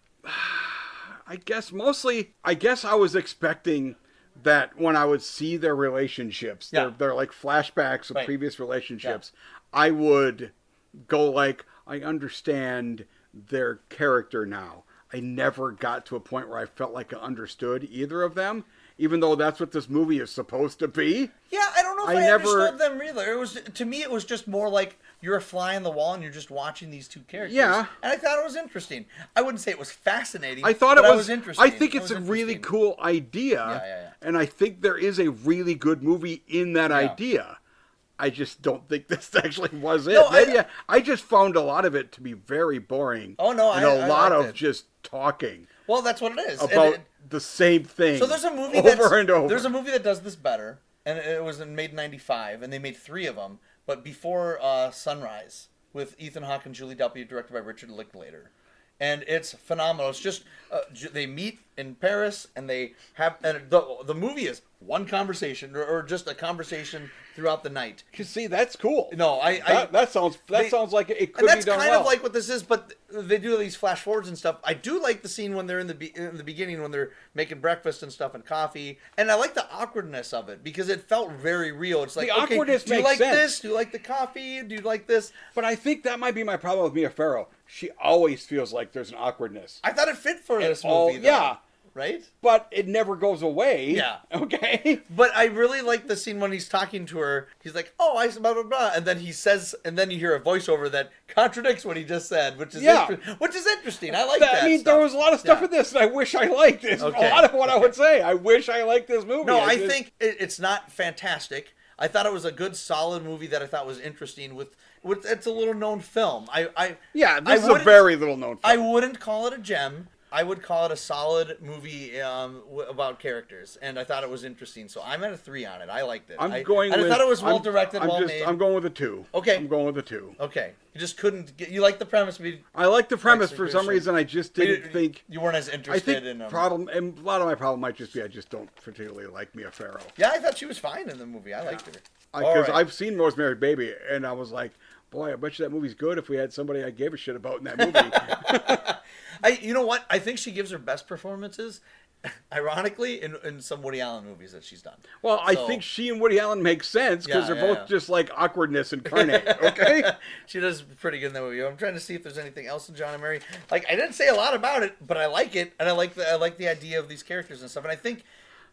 I guess I was expecting that when I would see their relationships, they're flashbacks of previous relationships, I would go I understand their character now. I never got to a point where I felt like I understood either of them, even though that's what this movie is supposed to be. Yeah, I don't know if I understood them either. To me, it was just more like you're a fly on the wall and you're just watching these two characters. Yeah. And I thought it was interesting. I wouldn't say it was fascinating. I thought it was interesting. I think it's a really cool idea. Yeah. And I think there is a really good movie in that idea. I just don't think this actually was it. No, Maybe I just found a lot of it to be very boring. Oh, no, and a lot of just talking. Well, that's what it is. About the same thing. So there's a movie over and over. There's a movie that does this better, and it was made in '95, and they made 3 of them, but before Sunrise, with Ethan Hawke and Julie Delpy, directed by Richard Linklater. And it's phenomenal. It's just they meet in Paris, and they have the movie is one conversation or just a conversation throughout the night. You see, that's cool. No, that sounds like it could be done well. That's kind of like what this is, but they do these flash forwards and stuff. I do like the scene when they're in the beginning when they're making breakfast and stuff and coffee, and I like the awkwardness of it because it felt very real. It's like, the awkwardness do you makes like sense. this? Do you like the coffee? Do you like this? But I think that might be my problem with Mia Farrow. She always feels like there's an awkwardness. I thought it fit for this movie, though. Yeah. Right? But it never goes away. Yeah. Okay? But I really like the scene when he's talking to her. He's like, oh, I blah, blah, blah. And then he says, and then you hear a voiceover that contradicts what he just said, which is interesting. I like that. I mean, there was a lot of stuff in this that I wish I liked. It's a lot of what I would say. I wish I liked this movie. No, I think it's not fantastic. I thought it was a good, solid movie that I thought was interesting with it's a little known film. This is a very little known film. I wouldn't call it a gem. I would call it a solid movie about characters, and I thought it was interesting. So I'm at a 3 on it. I liked it. I thought it was well directed, well made. I'm going with a 2. Okay. I'm going with a 2. Okay. You just couldn't get. You like the premise. I like the premise. For some reason, I just didn't think you weren't as interested in them. And a lot of my problem might just be I just don't particularly like Mia Farrow. Yeah, I thought she was fine in the movie. I liked her. Because I've seen Rosemary's Baby, and I was like, boy, I bet you that movie's good if we had somebody I gave a shit about in that movie. You know what? I think she gives her best performances, ironically, in some Woody Allen movies that she's done. Well, I think she and Woody Allen make sense because they're both just like awkwardness incarnate. Okay, she does pretty good in that movie. I'm trying to see if there's anything else in John and Mary. Like, I didn't say a lot about it, but I like it, and I like the idea of these characters and stuff. And I think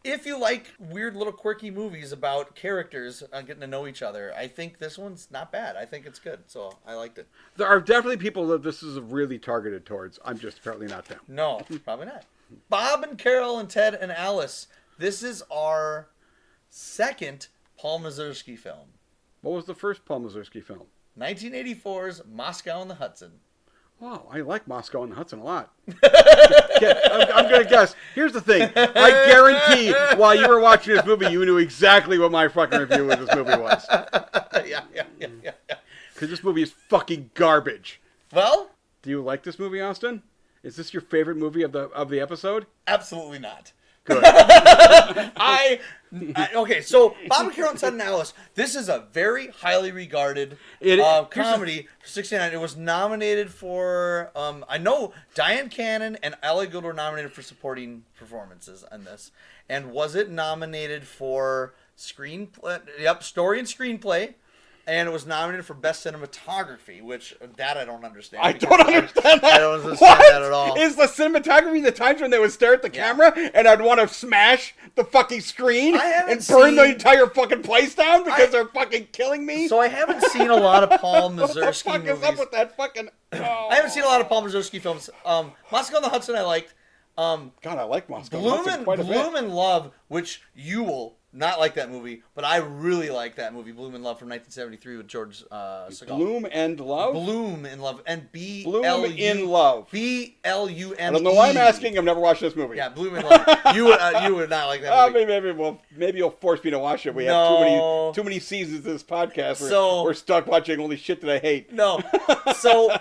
if you like weird little quirky movies about characters getting to know each other, I think this one's not bad. I think it's good, so I liked it. There are definitely people that this is really targeted towards. I'm just apparently not them. No, probably not. Bob and Carol and Ted and Alice. This is our second Paul Mazursky film. What was the first Paul Mazursky film? 1984's Moscow on the Hudson. Wow, I like Moscow on the Hudson a lot. I'm going to guess. Here's the thing. I guarantee while you were watching this movie, you knew exactly what my fucking review of this movie was. Yeah. Because this movie is fucking garbage. Well? Do you like this movie, Austin? Is this your favorite movie of the episode? Absolutely not. Good. Okay, so Bob and Carol and Ted and Alice. This is a very highly regarded comedy for '69. It was nominated for. I know Diane Cannon and Ellie Gould were nominated for supporting performances on this. And was it nominated for screenplay? Yep, story and screenplay. And it was nominated for Best Cinematography, which that I don't understand. I don't understand that. I don't understand that at all. Is the cinematography the times when they would stare at the camera and I'd want to smash the fucking screen and burn the entire fucking place down because they're fucking killing me? So I haven't seen a lot of Paul Mazursky movies. What the fuck is up with that fucking... Oh. I haven't seen a lot of Paul Mazursky films. Moscow on the Hudson I liked. God, I like Moscow on the Hudson quite a bit. Bloom in Love, which you will... not like that movie, but I really like that movie, Bloom in Love from 1973 with George Segal. Bloom and Love? Bloom in Love. And Bloom in Love. B-L-U-M-E. I don't know why I'm asking. I've never watched this movie. Yeah, Bloom in Love. You would not like that movie. Maybe you'll force me to watch it. We have too many seasons of this podcast. We're stuck watching only shit that I hate. No. So...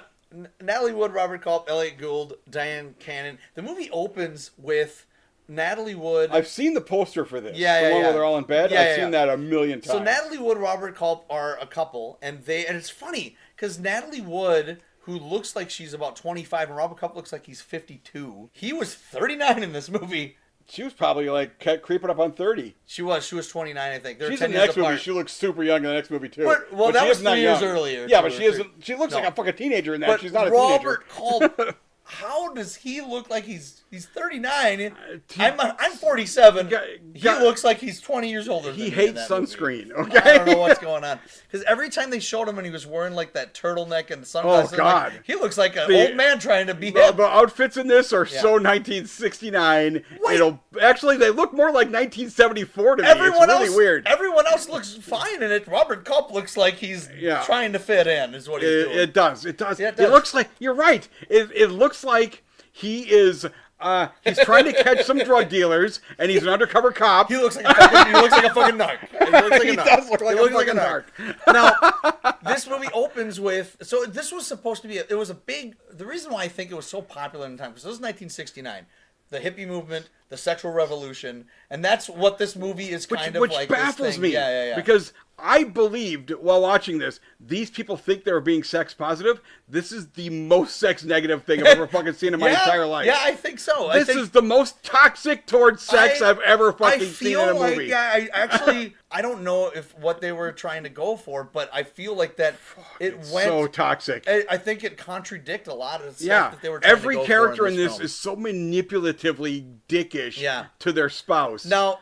Natalie Wood, Robert Culp, Elliot Gould, Diane Cannon. The movie opens with Natalie Wood. I've seen the poster for this. Yeah, the one where they're all in bed. I've seen that a million times. So Natalie Wood, Robert Culp are a couple, and it's funny because Natalie Wood, who looks like she's about 25, and Robert Culp looks like he's 52. He was 39 in this movie. She was probably like creeping up on 30. She was 29, I think. She's in the next movie. She looks super young in the next movie too. Well, but that was 3 years earlier. Yeah, but she looks like a fucking teenager in that. She's not a teenager. Robert Culp how does he look like he's 39? I'm 47. He looks like he's 20 years older. He hates sunscreen. Movie. Okay, I don't know what's going on because every time they showed him and he was wearing like that turtleneck and sunglasses, like, he looks like an old man trying to be hip. The outfits in this are so 1969. Actually, they look more like 1974 to me. It's really weird. Everyone else looks fine in it. Robert Culp looks like he's trying to fit in. Is what he's doing. It does. It looks like you're right. It looks like he is. He's trying to catch some drug dealers, and he's an undercover cop. He looks like a fucking narc. He does look like a narc. Now, this movie opens with. So this was supposed to be. It was a big. The reason why I think it was so popular in the time because this was 1969. The hippie movement, the sexual revolution, and that's what this movie is kind of like. Which baffles me. Yeah. Because I believed while watching this, these people think they were being sex positive. This is the most sex negative thing I've ever fucking seen in my entire life. Yeah, I think so. This is the most toxic towards sex I've ever fucking seen in a movie. I don't know if what they were trying to go for, but I feel like that it's so toxic. I think it contradicts a lot of stuff that they were trying every to go character for in this is so manipulatively dickish to their spouse. Now,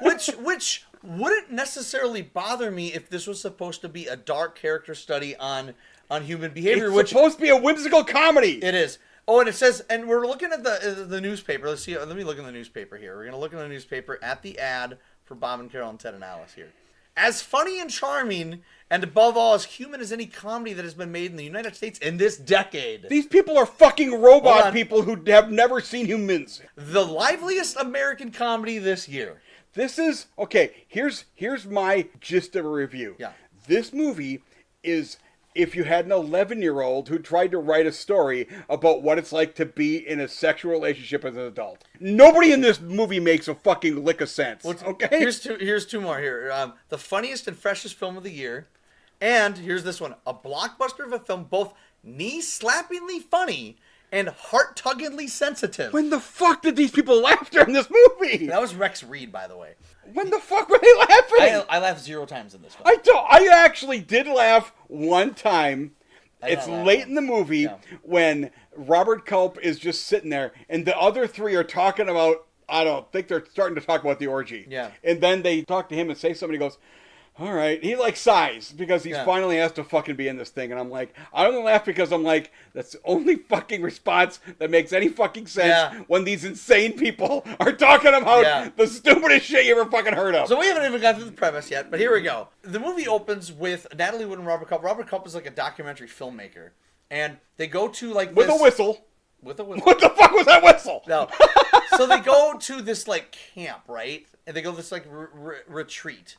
which wouldn't necessarily bother me if this was supposed to be a dark character study on human behavior. It's supposed to be a whimsical comedy. It is. Oh, and it says, and we're looking at the newspaper. Let's see. Let me look in the newspaper here. We're going to look in the newspaper at the ad for Bob and Carol and Ted and Alice here. As funny and charming, and above all, as human as any comedy that has been made in the United States in this decade. These people are fucking robot people who have never seen humans. The liveliest American comedy this year. This is, okay, here's my gist of a review. Yeah. This movie is, if you had an 11-year-old who tried to write a story about what it's like to be in a sexual relationship as an adult. Nobody in this movie makes a fucking lick of sense. Okay? Here's two more here. The funniest and freshest film of the year. And here's this one. A blockbuster of a film, both knee-slappingly funny and heart-tuggingly sensitive. When the fuck did these people laugh during this movie? That was Rex Reed, by the way. When the fuck were they laughing? I laughed 0 times in this film. I actually did laugh one time. It's late in the movie when Robert Culp is just sitting there and the other three are talking about, I don't think they're starting to talk about the orgy. Yeah. And then they talk to him and say somebody goes, all right. He like sighs because he's finally has to fucking be in this thing. And I'm like, I only laugh because I'm like, that's the only fucking response that makes any fucking sense when these insane people are talking about the stupidest shit you ever fucking heard of. So we haven't even got to the premise yet, but here we go. The movie opens with Natalie Wood and Robert Culp. Robert Culp is like a documentary filmmaker. And they go to like With a whistle. With a whistle. What the fuck was that whistle? No. So they go to this like camp, right? And they go to this like retreat.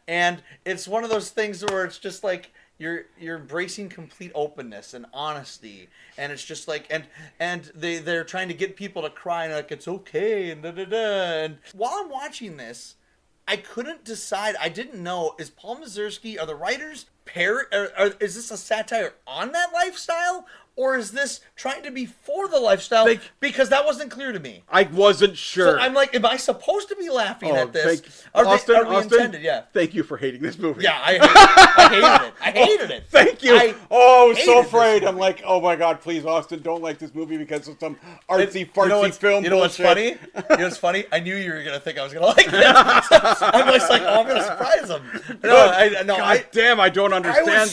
And it's one of those things where it's just like you're embracing complete openness and honesty, and it's just like and they're trying to get people to cry and like it's okay and And while I'm watching this, I couldn't decide. I didn't know, is Paul Mazursky, are the writers is this a satire on that lifestyle? Or is this trying to be for the lifestyle? Because that wasn't clear to me. I wasn't sure. So I'm like, am I supposed to be laughing at this? Austin, intended? Yeah. Thank you for hating this movie. Yeah, I hated it. Thank you. I was so afraid. I'm like, oh my God, please, Austin, don't like this movie because of some artsy fartsy film. You know what's funny? You know what's funny? I knew you were gonna think I was gonna like this. I'm just like, oh, I'm gonna surprise him. God damn, I don't understand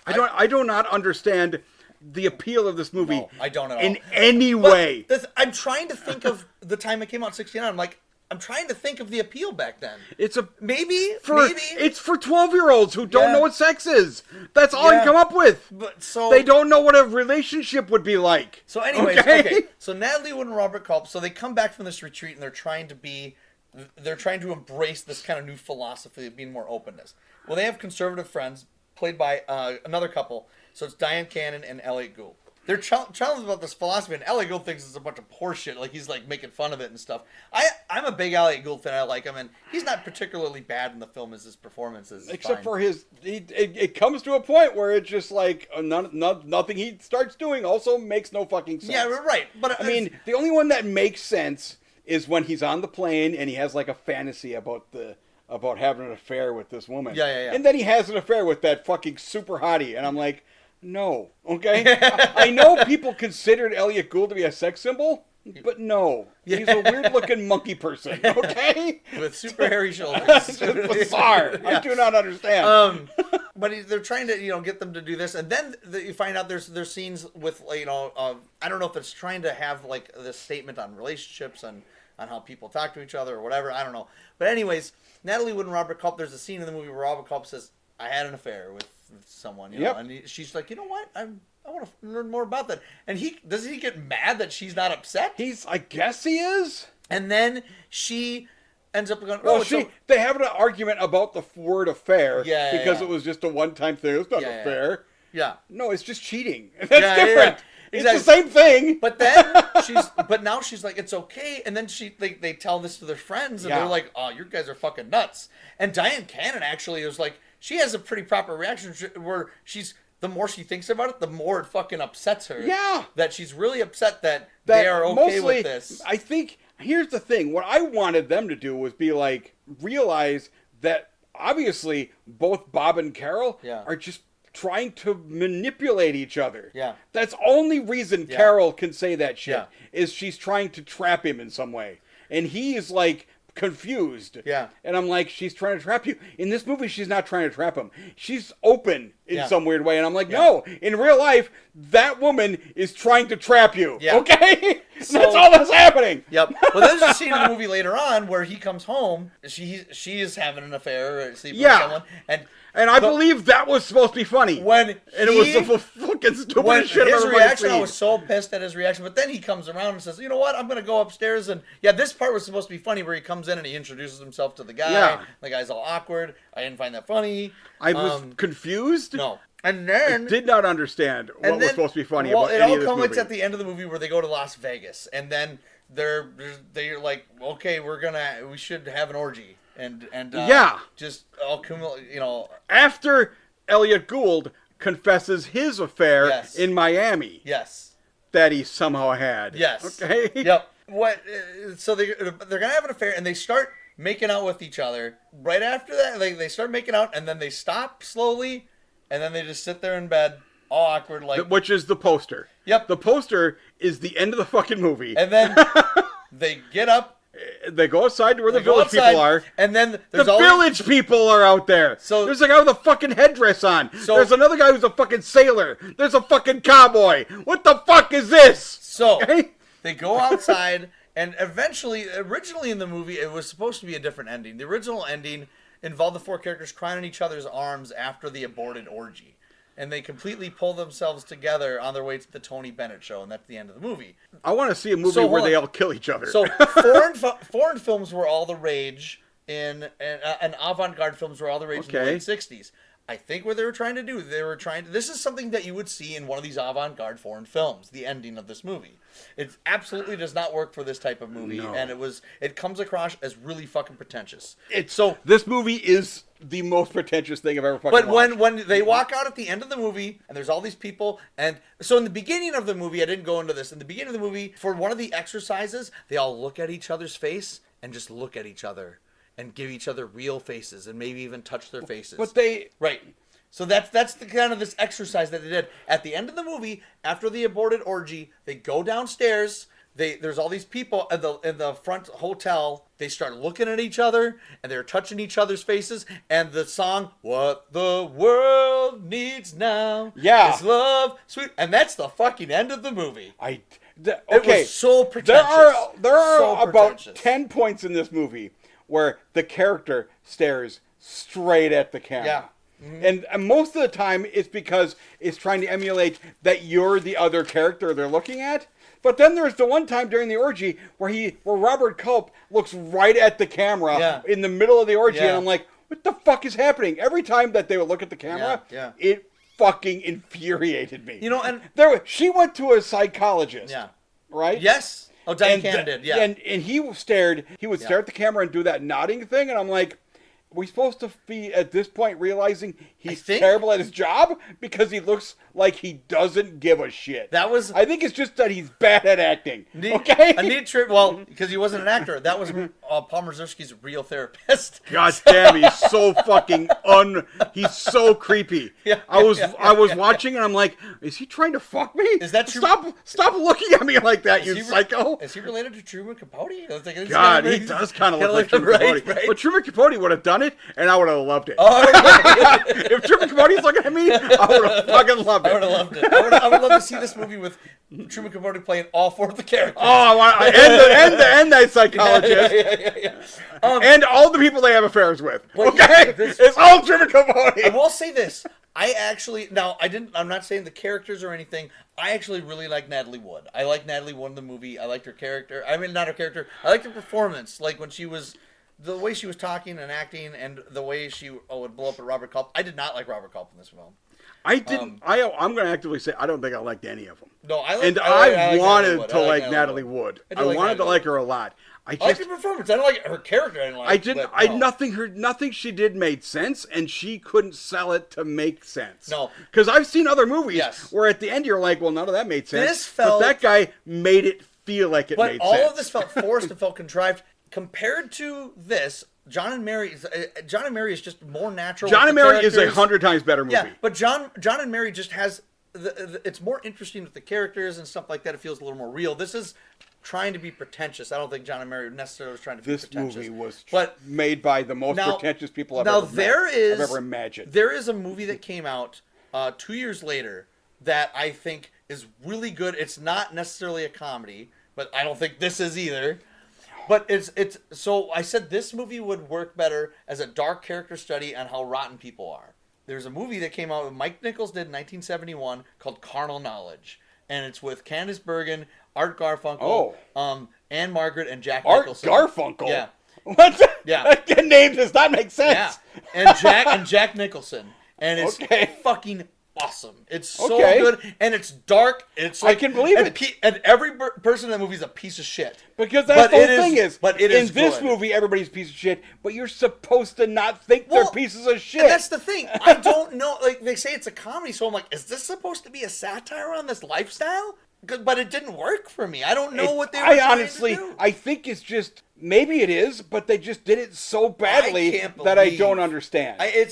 I do not understand the appeal of this movie. No, I don't at all. In any way. I'm trying to think of the time it came out in 69. I'm like, I'm trying to think of the appeal back then. It's a maybe it's for 12-year-olds who don't know what sex is. That's all I can come up with. But so they don't know what a relationship would be like. So anyways, okay. So Natalie Wood and Robert Culp, so they come back from this retreat and they're trying to embrace this kind of new philosophy of being more openness. Well, they have conservative friends played by another couple. So it's Diane Cannon and Elliot Gould. They're challenged about this philosophy, and Elliot Gould thinks it's a bunch of horseshit. Like, he's, like, making fun of it and stuff. I'm a big Elliot Gould fan. I like him, and he's not particularly bad in the film as his performances. Except for it comes to a point where it's just, like, nothing he starts doing also makes no fucking sense. Yeah, right. But I mean, the only one that makes sense is when he's on the plane and he has, like, a fantasy about having an affair with this woman. Yeah. And then he has an affair with that fucking super hottie, and I'm like, No. Okay? I know people considered Elliot Gould to be a sex symbol, but no. Yeah. He's a weird-looking monkey person, okay? With super hairy shoulders. It's bizarre. Yeah. I do not understand. But they're trying to, get them to do this, and then you find out there's scenes with, I don't know if it's trying to have, this statement on relationships and on how people talk to each other or whatever. I don't know. But anyways, Natalie Wood and Robert Culp, there's a scene in the movie where Robert Culp says, I had an affair with someone, know, and she's like, you know what? I want to learn more about that. And doesn't he get mad that she's not upset? I guess he is. And then she ends up going, they have an argument about the word affair because it was just a one-time thing. It's not an affair. Yeah. No, it's just cheating. That's different. Yeah. Exactly. It's the same thing. But then now she's like, it's okay. And then they tell this to their friends and they're like, oh, you guys are fucking nuts. And Diane Cannon actually was like, she has a pretty proper reaction where the more she thinks about it, the more it fucking upsets her. Yeah. That she's really upset that they are okay with this. I think, here's the thing. What I wanted them to do was be like, realize that obviously both Bob and Carol are just trying to manipulate each other. Yeah. That's the only reason Carol can say that shit, is she's trying to trap him in some way. And he is like confused. Yeah. And I'm like, she's trying to trap you. In this movie, she's not trying to trap him. She's open in some weird way. And I'm like, no, in real life, that woman is trying to trap you. Yeah. Okay? So, that's all that's happening. Yep. Well, there's a scene in the movie later on where he comes home. She is having an affair or sleeping with someone. And I believe that was supposed to be funny. It was the fucking stupidest shit I've ever seen. His reaction, I was so pissed at his reaction. But then he comes around and says, you know what? I'm going to go upstairs. And this part was supposed to be funny where he comes in and he introduces himself to the guy. Yeah. The guy's all awkward. I didn't find that funny. I was confused. No. And then... I did not understand what was supposed to be funny about any of this movie. It all culminates at the end of the movie where they go to Las Vegas. And then they're like, okay, we should have an orgy. And just accumulate, After Elliot Gould confesses his affair in Miami. Yes. That he somehow had. Yes. Okay? Yep. So they're going to have an affair and they start making out with each other. Right after that, they start making out and then they stop slowly and then they just sit there in bed, all awkward which is the poster. Yep. The poster is the end of the fucking movie. And then they get up. They go outside to where the village people are. And then the village people are out there. So there's a guy with a fucking headdress on. There's another guy who's a fucking sailor. There's a fucking cowboy. What the fuck is this? So they go outside and originally in the movie, it was supposed to be a different ending. The original ending involved the four characters crying in each other's arms after the aborted orgy. And they completely pull themselves together on their way to the Tony Bennett show, and that's the end of the movie. I want to see a movie where they all kill each other. So foreign films were all the rage, and avant-garde films were all the rage in the late 60s. I think what they were trying to do, this is something that you would see in one of these avant-garde foreign films, the ending of this movie. It absolutely does not work for this type of movie, and it comes across as really fucking pretentious. This movie is the most pretentious thing I've ever fucking watched. But when they walk out at the end of the movie, and there's all these people, and so in the beginning of the movie, I didn't go into this, in the beginning of the movie, for one of the exercises, they all look at each other's face, and just look at each other, and give each other real faces, and maybe even touch their faces. But they... Right. So that's the kind of this exercise that they did. At the end of the movie, after the aborted orgy, they go downstairs. There's all these people in the front hotel. They start looking at each other, and they're touching each other's faces. And the song, "What the World Needs Now is Love, Sweet," and that's the fucking end of the movie. It was so pretentious. There are about 10 points in this movie where the character stares straight at the camera. Yeah. Mm-hmm. And most of the time, it's because it's trying to emulate that you're the other character they're looking at. But then there's the one time during the orgy where Robert Culp looks right at the camera in the middle of the orgy, and I'm like, what the fuck is happening? Every time that they would look at the camera, it fucking infuriated me. And she went to a psychologist, right? Yes. Oh, Diane Cannon did, And he would stare at the camera and do that nodding thing, and I'm like, we supposed to be at this point realizing he's terrible at his job because he looks like he doesn't give a shit? I think it's just that he's bad at acting. Okay, a neat trip. Well, because he wasn't an actor. That was Paul Mazursky's real therapist. God damn, he's so fucking he's so creepy. Yeah, I was watching and I'm like, is he trying to fuck me? Is that true? Stop looking at me like that, you psycho. Is he related to Truman Capote? God, he does kind of look like Truman Capote. Right? But Truman Capote would have done it, and I would have loved it. Oh, if Truman Capote's looking at me, I would have fucking loved it. I would have loved it. I would love to see this movie with Truman Capote playing all 4 of the characters. Oh, and that psychologist. Yeah. And all the people they have affairs with. Okay? It's all Truman Capote. I will say this. I'm not saying the characters or anything. I actually really like Natalie Wood. I like Natalie Wood in the movie. I liked her character. I mean, not her character. I liked her performance. Like when she was, the way she was talking and acting and the way she would blow up at Robert Culp. I did not like Robert Culp in this film. I didn't. I'm going to actively say I don't think I liked any of them. No, I wanted to like Natalie Wood. I wanted to like her a lot. I liked her performance. I don't like her character. Nothing she did made sense, and she couldn't sell it to make sense. No, because I've seen other movies where at the end you're like, well, none of that made sense. But that guy made it feel like it made sense. But all of this felt forced and felt contrived compared to this. John and Mary is just more natural. John and Mary is 100 times better movie. Yeah, but John and Mary just has it's more interesting with the characters and stuff like that. It feels a little more real. This is trying to be pretentious. I don't think John and Mary necessarily was trying to be pretentious. This movie was made by the most pretentious people I've ever imagined. There is a movie that came out 2 years later that I think is really good. It's not necessarily a comedy, but I don't think this is either. But it's so I said this movie would work better as a dark character study on how rotten people are. There's a movie that came out that Mike Nichols did in 1971 called Carnal Knowledge. And it's with Candice Bergen, Art Garfunkel, Anne Margaret, and Jack Nicholson. Art Garfunkel? Yeah. What? Yeah. That name does not make sense. Yeah. And Jack Nicholson. And it's fucking awesome. It's so good, and it's dark. It's like, I can believe it. And every person in that movie is a piece of shit. Because that's the whole thing is. But in this movie, everybody's a piece of shit, but you're supposed to not think they're pieces of shit. And that's the thing. I don't know. Like, they say it's a comedy, so I'm like, is this supposed to be a satire on this lifestyle? But it didn't work for me. I don't know what they were trying to do. I think it's just, maybe it is, but they just did it so badly that I don't understand. I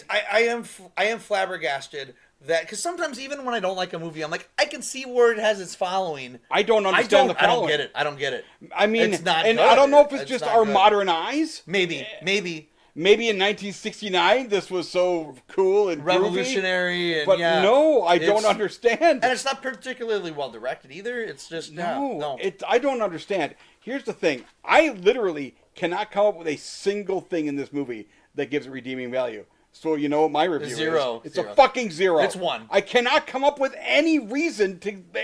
am flabbergasted. That because sometimes even when I don't like a movie, I'm like, I can see where it has its following. I don't understand the following. I don't get it. I mean, it's not and good. I don't know if it's just our modern eyes. Maybe in 1969 this was so cool and revolutionary, groovy, but no, I don't understand. And it's not particularly well directed either. It's just no. I don't understand. Here's the thing: I literally cannot come up with a single thing in this movie that gives it redeeming value. So you know what my review is? It's a fucking 0. It's 1. I cannot come up with any reason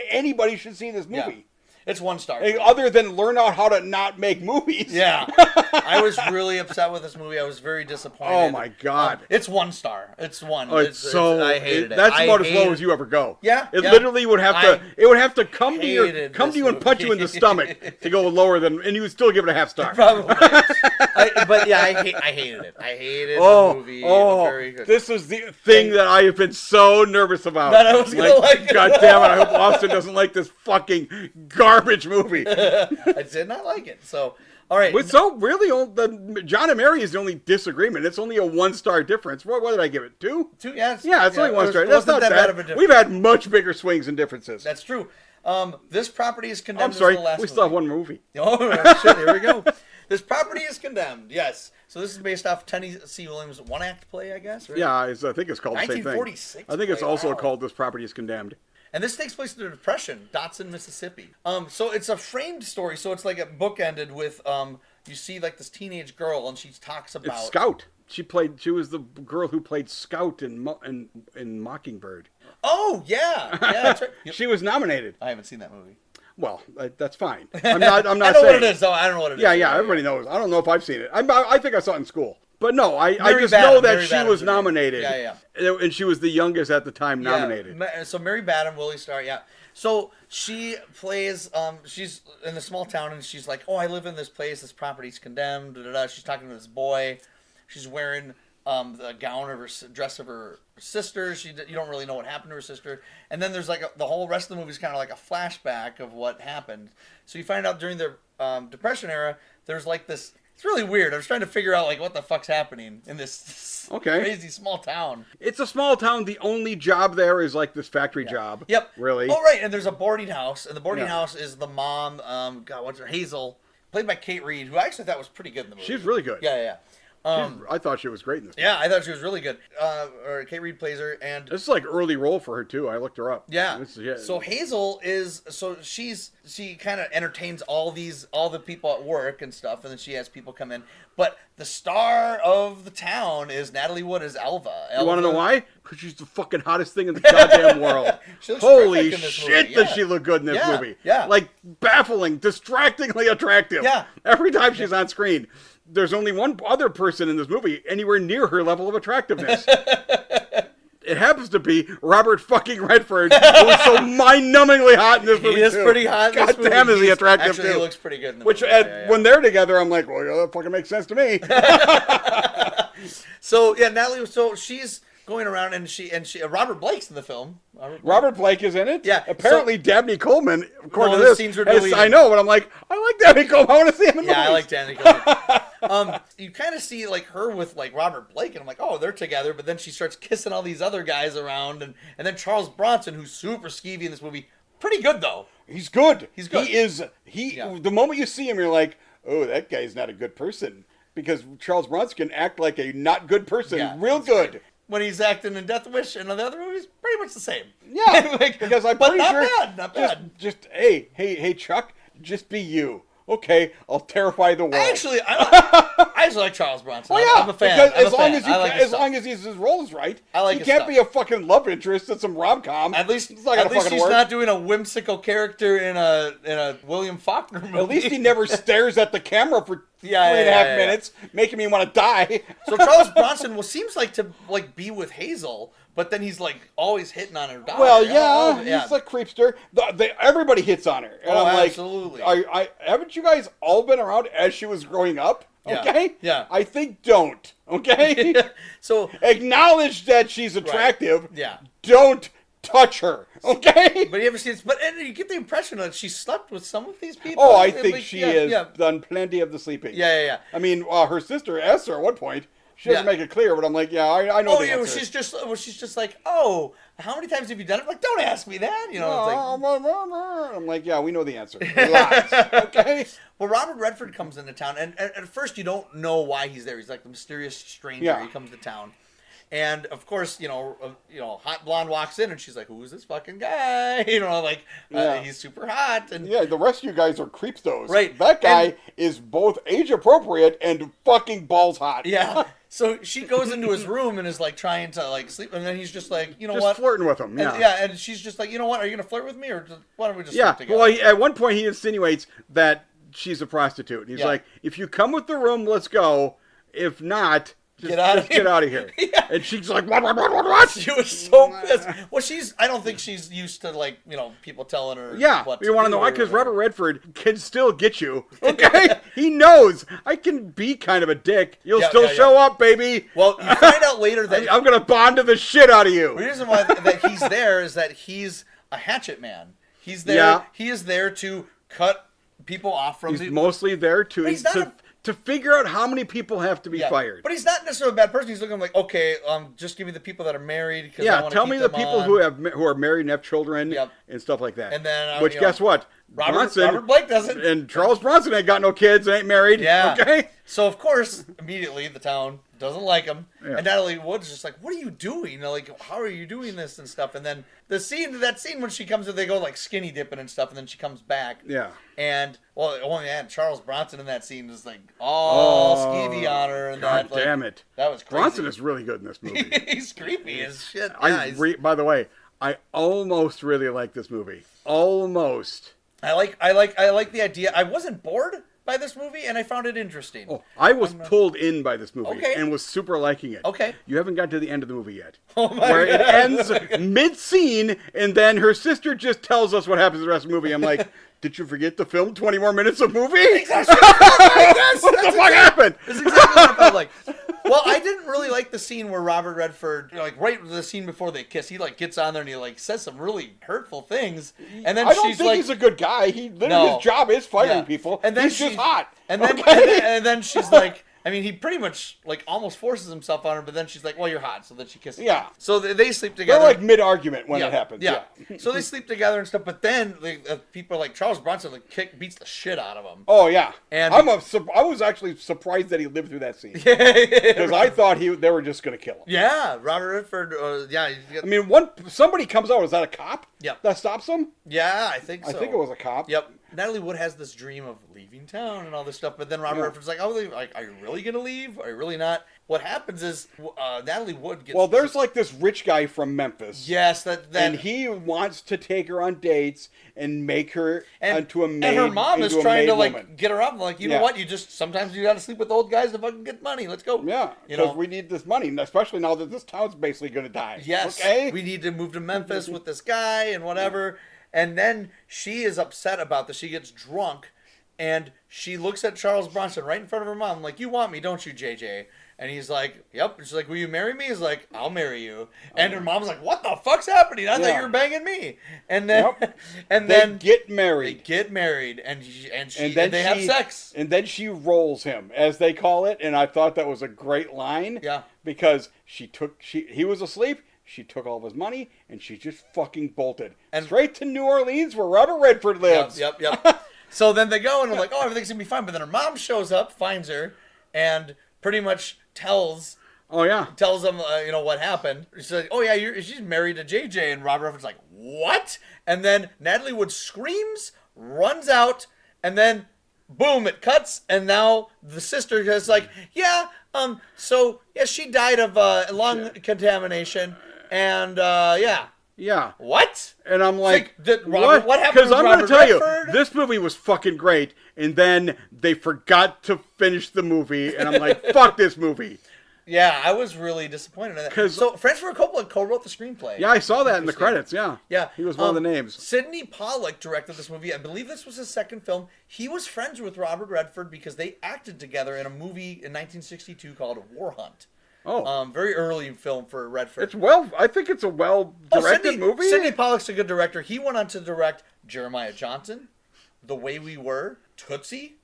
anybody should see this movie. Yeah. It's 1 star. Other than learn out how to not make movies. Yeah. I was really upset with this movie. I was very disappointed. Oh my God. It's 1 star. It's 1. Oh, I hated it. That's about as low as you ever go. Yeah. It literally would have to. It would have to come to you and punch you in the stomach to go lower than, and you would still give it a half star. Probably. I hated it. I hated the movie. Very good. This is the thing that I have been so nervous about. That I was gonna like it. God damn it! I hope Austin doesn't like this fucking garbage movie. I did not like it. So, all right. But so really, the John and Mary is the only disagreement. It's only a 1-star difference. What did I give it? 2? 2. Yeah. It's only 1 star. That's not that bad of a difference. We've had much bigger swings and differences. That's true. This property is condemned. I'm sorry. As the last we still have one movie. Oh shit! Here we go. This property is condemned. Yes. So this is based off Tennessee Williams' one-act play, I guess. Right? Yeah, I think it's called the same thing. 1946. I think it's also called This Property is Condemned. And this takes place in the Depression, Dotson, Mississippi. So it's a framed story. So it's like a book ended with you see like this teenage girl, and she talks about it's Scout. She was the girl who played Scout in Mockingbird. Oh yeah, that's right. She was nominated. I haven't seen that movie. Well, that's fine. I'm not I know saying what it is, though. I don't know what it is. Yeah, everybody knows. I don't know if I've seen it. I think I saw it in school. But no, I just know that she was nominated. Yeah. And she was the youngest at the time nominated. So Mary Badham, Willie Starr, yeah. So she plays, she's in a small town, and she's like, oh, I live in this place. This property's condemned. She's talking to this boy. She's wearing the gown of her dress of her sister. You don't really know what happened to her sister. And then there's like the whole rest of the movie is kind of like a flashback of what happened. So you find out during the Depression era, there's like this. It's really weird. I was trying to figure out like what the fuck's happening in this crazy small town. It's a small town. The only job there is like this factory job. Yep. Really? Oh, right. And there's a boarding house, and the boarding house is the mom. God, what's her Hazel, played by Kate Reid, who I actually thought was pretty good in the movie. She's really good. Yeah. I thought she was great in this movie. Yeah, I thought she was really good. Kate Reid plays her, and this is like early role for her too. I looked her up. Yeah. So Hazel she kind of entertains all the people at work and stuff, and then she has people come in. But the star of the town is Natalie Wood as Elva. You want to know why? Because she's the fucking hottest thing in the goddamn world. Holy shit, does she look good in this movie? Yeah. Like baffling, distractingly attractive. Yeah. Every time she's on screen. There's only one other person in this movie anywhere near her level of attractiveness. It happens to be Robert fucking Redford, who is so mind-numbingly hot in this movie. He is pretty hot in this movie. God damn, is he attractive too? Actually, he looks pretty good in the movie. When they're together, I'm like, well, yeah, that fucking makes sense to me. So yeah, Natalie. So she's going around, and she Robert Blake's in the film. Robert Blake is in it. Yeah. Apparently, Dabney Coleman. According to the this, scenes were deleted. I know, but I'm like, I like Dabney Coleman. I want to see him in movies. Yeah, I like Dabney Coleman. You kind of see like her with like Robert Blake, and I'm like, oh, they're together. But then she starts kissing all these other guys around, and then Charles Bronson, who's super skeevy in this movie, pretty good though. He's good. He's good. He is. The moment you see him, you're like, oh, that guy's not a good person, because Charles Bronson can act like a not good person, real good. Great. When he's acting in Death Wish and the other movies, pretty much the same. Yeah, because I'm pretty sure. Not bad. Just hey, Chuck, just be you. Okay, I'll terrify the world. Actually, I actually like Charles Bronson. Oh yeah, I'm a fan. Because as long as his role is right, I like he can't be a fucking love interest in some rom-com. At least he's not doing a whimsical character in a William Faulkner movie. At least he never stares at the camera for 3.5 minutes, making me want to die. So Charles Bronson seems like to be with Hazel, but then he's like always hitting on her daughter. Well, he's a creepster. Everybody hits on her. And I'm absolutely. Haven't you guys all been around as she was growing up? Okay? Yeah. I think don't. Okay? So acknowledge that she's attractive. Right. Yeah. Don't touch her. Okay? But you ever see this? But you get the impression that she slept with some of these people. Oh, I think she has done plenty of the sleeping. Yeah. I mean, her sister asked her at one point. She doesn't make it clear, but I'm like, I know the answer. She's just like, oh, how many times have you done it? I'm like, don't ask me that. You know, I'm like, yeah, we know the answer. Lies. Okay. Well, Robert Redford comes into town, and at first you don't know why he's there. He's like the mysterious stranger. Yeah. He comes to town. And of course, hot blonde walks in, and she's like, "Who's this fucking guy?" He's super hot. And the rest of you guys are creepstos. Right. That guy is both age appropriate and fucking balls hot. Yeah. So she goes into his room and is like trying to like sleep, and then he's just like, just flirting with him. Yeah. And she's just like, you know what? Are you gonna flirt with me, or why don't we just sleep together? Well, at one point he insinuates that she's a prostitute. He's like, if you come with the room, let's go. If not. Just get out of here. Yeah. And she's like, what? She was so pissed. Well, I don't think she's used to, people telling her what to do. You want to know why? Because Robert Redford can still get you. Okay? He knows. I can be kind of a dick. You'll still show up, baby. Well, you find out later that... I'm going to bond to the shit out of you. The reason why that he's there is that he's a hatchet man. He's there. Yeah. He is there to cut people off from... He's mostly there to figure out how many people have to be fired. But he's not necessarily a bad person. He's looking like, okay, just give me the people that are married. Tell me the people who are married and have children and stuff like that. And then, which guess what? Robert Blake doesn't. And Charles Bronson ain't got no kids, ain't married. Yeah. Okay. So of course, immediately the town doesn't like him, and Natalie Wood's just like, "What are you doing? How are you doing this and stuff?" And then that scene when she comes in, they go like skinny dipping and stuff, and then she comes back. Yeah. And Charles Bronson in that scene is like all skeevy on her, and God damn it, that was crazy. Bronson is really good in this movie. He's creepy as shit. By the way, I almost really like this movie. Almost. I like the idea. I wasn't bored by this movie, and I found it interesting. Oh, I was pulled in by this movie and was super liking it. Okay. You haven't got to the end of the movie yet. Oh my where God. It ends mid-scene, and then her sister just tells us what happens in the rest of the movie. I'm like, did you forget to film 20 more minutes of movie? Exactly. What the fuck happened? That's exactly what I felt like. Well, I didn't really like the scene where Robert Redford, like right the scene before they kiss, he like gets on there and he like says some really hurtful things, and then I don't think he's a good guy. He literally his job is firing people. And then he's just hot. And then and then she's like. I mean, he pretty much, like, almost forces himself on her, but then she's like, well, you're hot, so then she kisses him. So they sleep together. They're, like, mid-argument when it happens. Yeah. So they sleep together and stuff, but then people like Charles Bronson, like, beats the shit out of him. Oh, yeah. And I was actually surprised that he lived through that scene. Because I thought they were just going to kill him. Yeah, Robert Redford, I mean, somebody comes out, is that a cop? Yep. That stops him? Yeah, I think so. I think it was a cop. Yep. Natalie Wood has this dream of leaving town and all this stuff, but then Robert Redford's like, "Oh, like, are you really gonna leave? Are you really not?" What happens is Natalie Wood gets. Well, there's like this rich guy from Memphis. Yes, and he wants to take her on dates and make her into a maid. And her mom is trying to like get her up. Like, you know what? Sometimes you got to sleep with old guys to fucking get money. Let's go. Yeah, because we need this money, especially now that this town's basically gonna die. Yes. Okay. We need to move to Memphis with this guy and whatever. And then she is upset about this. She gets drunk, and she looks at Charles Bronson right in front of her mom, like, "You want me, don't you, JJ?" And he's like, "Yep." And she's like, "Will you marry me?" He's like, "I'll marry you." And her mom's like, "What the fuck's happening? I thought you were banging me." And then, they get married. They get married, and they have sex. And then she rolls him, as they call it. And I thought that was a great line. Yeah. Because he was asleep. She took all of his money, and she just fucking bolted. And straight to New Orleans, where Robert Redford lives. Yep. So then they go, and they're like, "Oh, everything's going to be fine." But then her mom shows up, finds her, and pretty much tells them, what happened. She's like, "Oh, yeah, she's married to JJ." And Robert Redford's like, "What?" And then Natalie Wood screams, runs out, and then, boom, it cuts. And now the sister is like, she died of lung contamination. And, Yeah. What? And I'm like, what happened? Because I'm going to tell you, this movie was fucking great. And then they forgot to finish the movie. And I'm like, fuck this movie. Yeah, I was really disappointed in that. So Francis Ford Coppola co-wrote the screenplay. Yeah, I saw that in the credits, yeah. Yeah. He was one of the names. Sidney Pollack directed this movie. I believe this was his second film. He was friends with Robert Redford because they acted together in a movie in 1962 called War Hunt. Oh. Very early film for Redford. I think it's a well-directed movie. Sidney Pollack's a good director. He went on to direct Jeremiah Johnson, The Way We Were, Tootsie.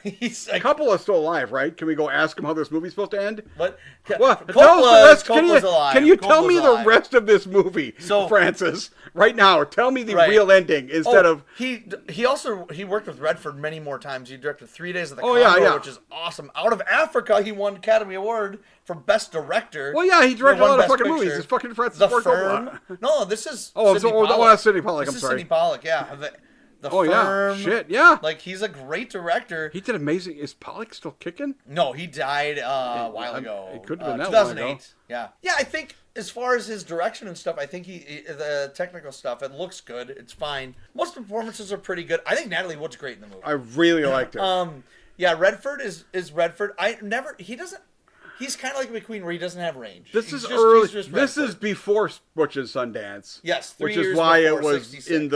He's like, Coppola's still alive, right? Can we go ask him how this movie's supposed to end? But Coppola's alive. Can you tell me the rest of this movie, Francis? Right now, tell me the real ending instead of. He worked with Redford many more times. He directed 3 Days of the Condor, which is awesome. Out of Africa, he won Academy Award for Best Director. Well, yeah, he directed a lot of fucking movies. It's fucking Francis Ford Coppola. No, this is. That's Sidney Pollack. This is Sidney Pollack. Yeah. The Firm. Yeah. Shit, yeah. Like, he's a great director. He did amazing. Is Pollack still kicking? No, he died a while ago. It could have been that 2008. Long ago. Yeah. Yeah, I think as far as his direction and stuff, I think the technical stuff, it looks good. It's fine. Most performances are pretty good. I think Natalie Wood's great in the movie. I really liked it. Yeah, Redford is Redford. He's kind of like McQueen where he doesn't have range. This is early. This is before Butch's Sundance. Yes, which is why it was 66. In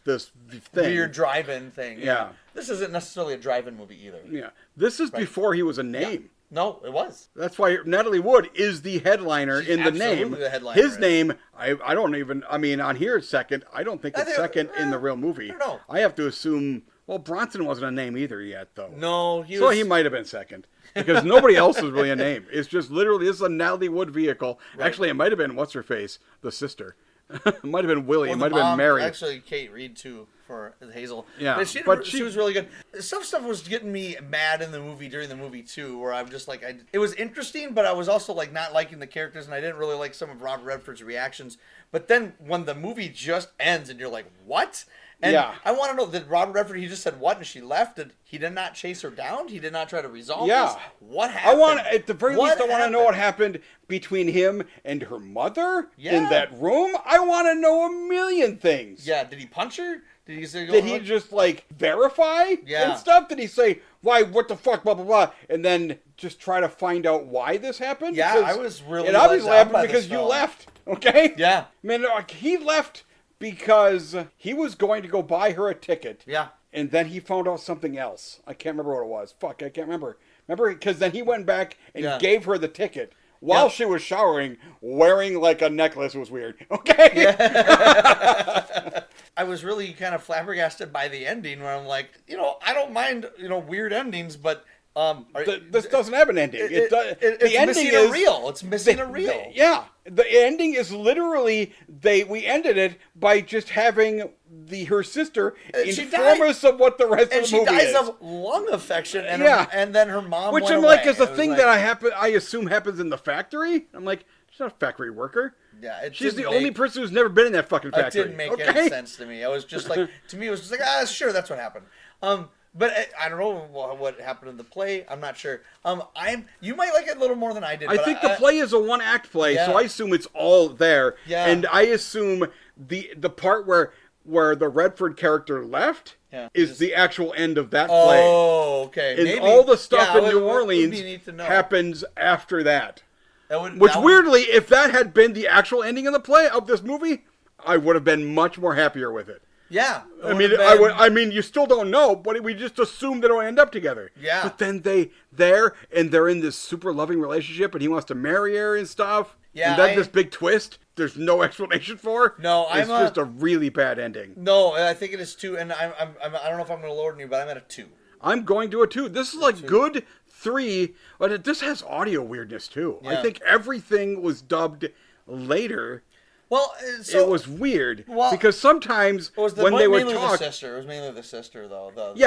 this thing. Weird drive-in thing. Yeah. This isn't necessarily a drive-in movie either. Yeah. This is before he was a name. Yeah. No, it was. That's why Natalie Wood is the headliner in the name. The headliner, his name, I don't even. I mean, on here it's second. I don't think it's second in the real movie. I don't know. I have to assume. Well, Bronson wasn't a name either yet, though. No, he might have been second. Because nobody else is really a name. It's just literally, this is a Natalie Wood vehicle. Right. Actually, it might have been, what's-her-face? The sister. It might have been Willie. It might have been Mary. Actually, Kate Reed, too, for Hazel. Yeah. But she was really good. Some stuff was getting me mad in the movie, during the movie, too, where I'm just like, it was interesting, but I was also like not liking the characters, and I didn't really like some of Robert Redford's reactions. But then when the movie just ends, and you're like, what? And I want to know, did Robert Redford, he just said what and she left? He did not chase her down? He did not try to resolve this? What happened? At the very least, I want to know what happened between him and her mother in that room. I want to know a million things. Yeah, did he punch her? Did he say, did he just like verify and stuff? Did he say, why, what the fuck, blah, blah, blah, and then just try to find out why this happened? Yeah, I was really It obviously happened because you left, okay? Yeah. I mean, he left because he was going to go buy her a ticket. Yeah. And then he found out something else. I can't remember what it was. Fuck, I can't remember. Remember? Because then he went back and gave her the ticket while she was showering, wearing like a necklace. It was weird. Okay. Yeah. I was really kind of flabbergasted by the ending where I'm like, I don't mind, weird endings, but this doesn't have an ending. It's missing a reel. It's missing a reel. Yeah. The ending is literally we ended it by just having her sister inform us of what the rest of the movie is. And she dies of lung affection, and then her mom Which went I'm away. like is a thing that I assume happens in the factory. I'm like, she's not a factory worker. Yeah, she's the only person who's never been in that fucking factory. It didn't make any sense to me. I was just like, to me, it was just like, sure, that's what happened. But I don't know what happened in the play. I'm not sure. You might like it a little more than I did. I think the play is a one-act play, so I assume it's all there. Yeah. And I assume the part where the Redford character left is the actual end of that play. Oh, okay. And maybe, all the stuff in New Orleans happens after that. Weirdly, if that had been the actual ending of the play of this movie, I would have been much more happier with it. Yeah. I mean, you still don't know, but we just assume they don't end up together. Yeah. But then they're in this super loving relationship, and he wants to marry her and stuff. Yeah. And then this big twist, there's no explanation for. No, it's just a really bad ending. No, I think it is 2, and I don't know if I'm going to lower than you, but I'm at a 2. I'm going to a 2. This is like good 3, but this has audio weirdness too. Yeah. I think everything was dubbed later. Well, it was weird because sometimes when they would talk, it was mainly the sister, though. But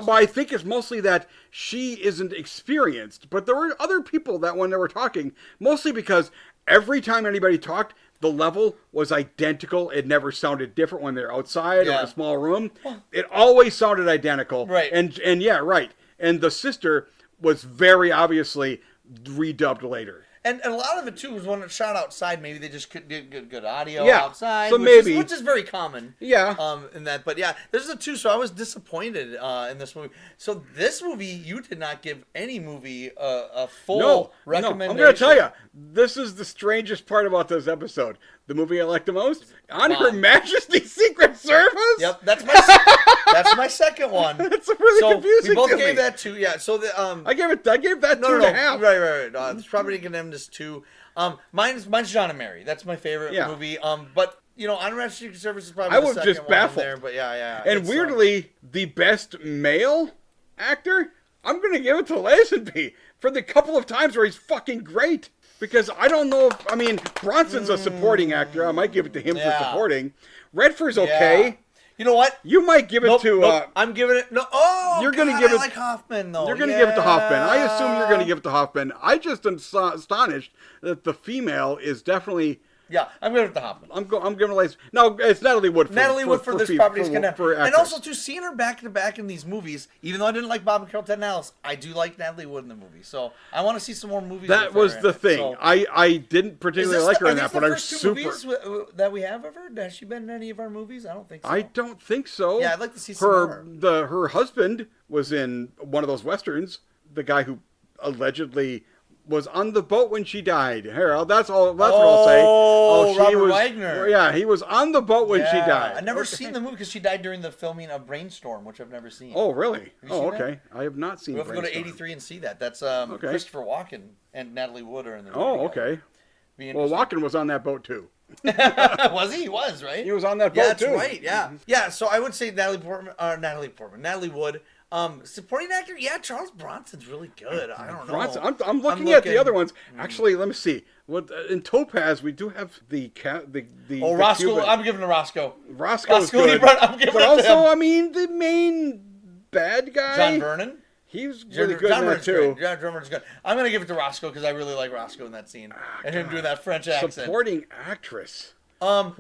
I think it's mostly that she isn't experienced. But there were other people that when they were talking, mostly because every time anybody talked, the level was identical. It never sounded different when they're outside or in a small room. It always sounded identical. Right. And right. And the sister was very obviously redubbed later. And a lot of it, too, was when it shot outside. Maybe they just couldn't get good audio outside. So which is very common. Yeah. In that. But, this is a 2, so I was disappointed in this movie. So this movie, you did not give any movie a full recommendation. No, I'm going to tell you, this is the strangest part about this episode. The movie I like the most, On Her Majesty's Secret Service. Yep, that's my second one. That's really confusing. We both gave that 2. Yeah, so I gave that 2.5. Right. It's probably condemned as 2. Mine's John and Mary. That's my favorite movie. But On Her Majesty's Secret Service is probably the second just baffled. one there. But yeah. And weirdly, the best male actor, I'm gonna give it to Lazenby for the couple of times where he's fucking great. Because I don't know if, Bronson's a supporting actor. I might give it to him for supporting. Redford's okay. Yeah. You know what? You might give it to... I'm giving it... No. Oh, you're gonna give it, like Hoffman, though. You're going to give it to Hoffman. I assume you're going to give it to Hoffman. I just am astonished that the female is definitely... Yeah, I'm giving it to Hoffman. I'm giving it to... No, it's Natalie Wood. For this property's condemned. And also, seeing her back-to-back in these movies, even though I didn't like Bob and Carol, Ted and Alice, I do like Natalie Wood in the movie. So I want to see some more movies. That was the thing. So, I didn't particularly like her in that, but I'm super... Is this the first 2 movies that we have of her? Has she been in any of our movies? I don't think so. I don't think so. Yeah, I'd like to see some more. Her husband was in one of those Westerns. The guy who allegedly... was on the boat when she died. Harold, that's what I'll say. Robert Wagner. Yeah, he was on the boat when she died. I've never seen the movie because she died during the filming of Brainstorm, which I've never seen. Oh, really? Okay. I have not seen Brainstorm. We'll have to go to 83 and see that. That's Christopher Walken and Natalie Wood are in the movie. Oh, okay. Well, Walken was on that boat, too. Was he? He was, right? He was on that boat, too. That's right, yeah. Yeah, so I would say Natalie Wood. Supporting actor, Charles Bronson's really good. I don't know. I'm looking at the other ones. Actually, let me see. In Topaz, we do have the Roscoe. Cuban. I'm giving it to Roscoe. Roscoe's good. I'm giving but it also, to him. The main bad guy, John Vernon. He's really good in that too. John Vernon good. I'm gonna give it to Roscoe because I really like Roscoe in that scene and him doing that French accent. Supporting actress. Mom.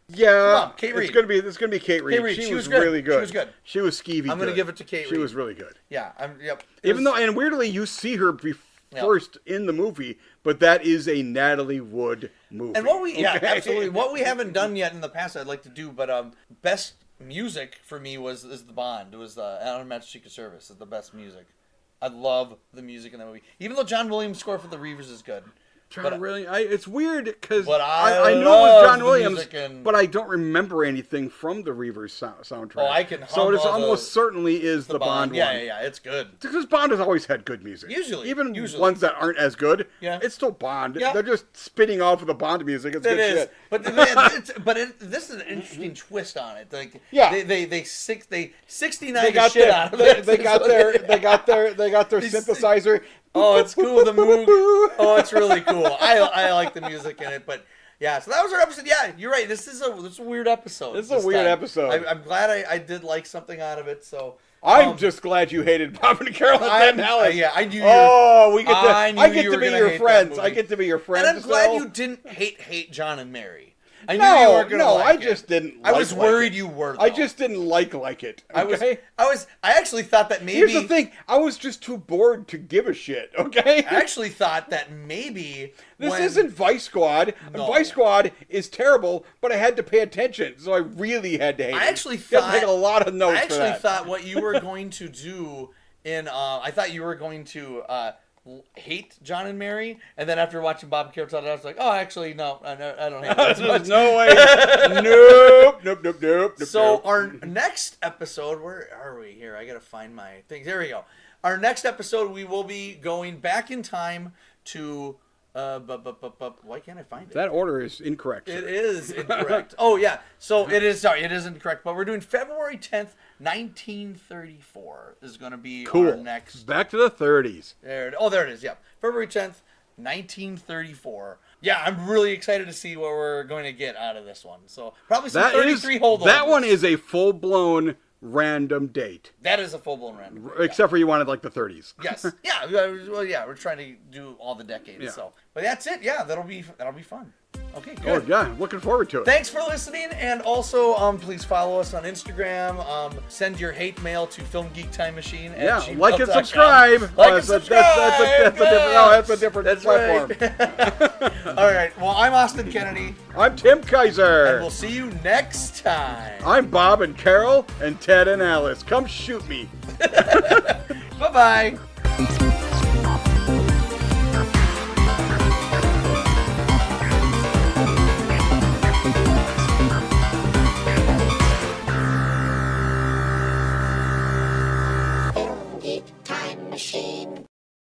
Yeah, Kate Reid. It's gonna be Kate Reid. She was really good. She was good. She was skeevy. I'm gonna give it to Kate Reid. She was really good. Yeah, And weirdly, you see her first in the movie, but that is a Natalie Wood movie. And absolutely. What we haven't done yet in the past, I'd like to do, but best music for me is the Bond. It was the On Her Majesty's Secret Service. Is the best music. I love the music in that movie, even though John Williams' score for the Reivers is good. It's weird because I know it was John the Williams, but I don't remember anything from the Reavers soundtrack. Oh, I can. So it almost certainly is the Bond one. Yeah, it's good. Because Bond has always had good music. Usually, ones that aren't as good. Yeah, it's still Bond. Yeah. They're just spitting off of the Bond music. It's good shit. But this is an interesting twist on it. Like, they 69 the shit out of it. They got their synthesizer. Oh, it's cool. The Moog. Oh, it's really cool. I like the music in it, but yeah. So that was our episode. Yeah, you're right. This is a weird episode. This is a weird episode. I'm glad I did like something out of it. So I'm just glad you hated Bob and Carol and Ted and Alice. Yeah, I knew. I get to be your friends. I get to be your friends. And I'm glad you didn't hate John and Mary. I knew no, you weren't gonna like I just it. didn't. I was worried you were. Though. I just didn't like it. Okay? I actually thought that maybe. Here's the thing. I was just too bored to give a shit. Okay. I actually thought that maybe this isn't Vice Squad. No. Vice Squad is terrible, but I had to pay attention, so I really had to hate it. I actually thought take a lot of notes. I actually thought what you were going to do I thought you were going to hate John and Mary, and then after watching Bob and Carol, I was like, oh, actually, no, I don't hate it as much. No way. Nope. So our next episode, where are we here? I gotta find my things. There we go. Our next episode, we will be going back in time to. Why can't I find it? That order is incorrect. It is incorrect. Oh yeah. So it is. Sorry, it is incorrect. But we're doing February 10th, 1934 is going to be our next. Back to the 30s. There it is. Yeah, February 10th, 1934. Yeah, I'm really excited to see what we're going to get out of this one. So probably some 33 holdovers. That one is a full-blown random date. That is a full-blown random date. Except for you wanted like the 30s. Yes. Yeah. Well, yeah. We're trying to do all the decades. Yeah. So, but that's it. Yeah, that'll be fun. Okay, good. Oh yeah, looking forward to it. Thanks for listening, and also please follow us on Instagram. Send your hate mail to FilmGeekTimeMachine. Like and subscribe. That's a different platform. Right. All right. Well, I'm Austin Kennedy. I'm Tim Kaiser. And we'll see you next time. I'm Bob and Carol and Ted and Alice. Come shoot me. Bye-bye. Time Machine.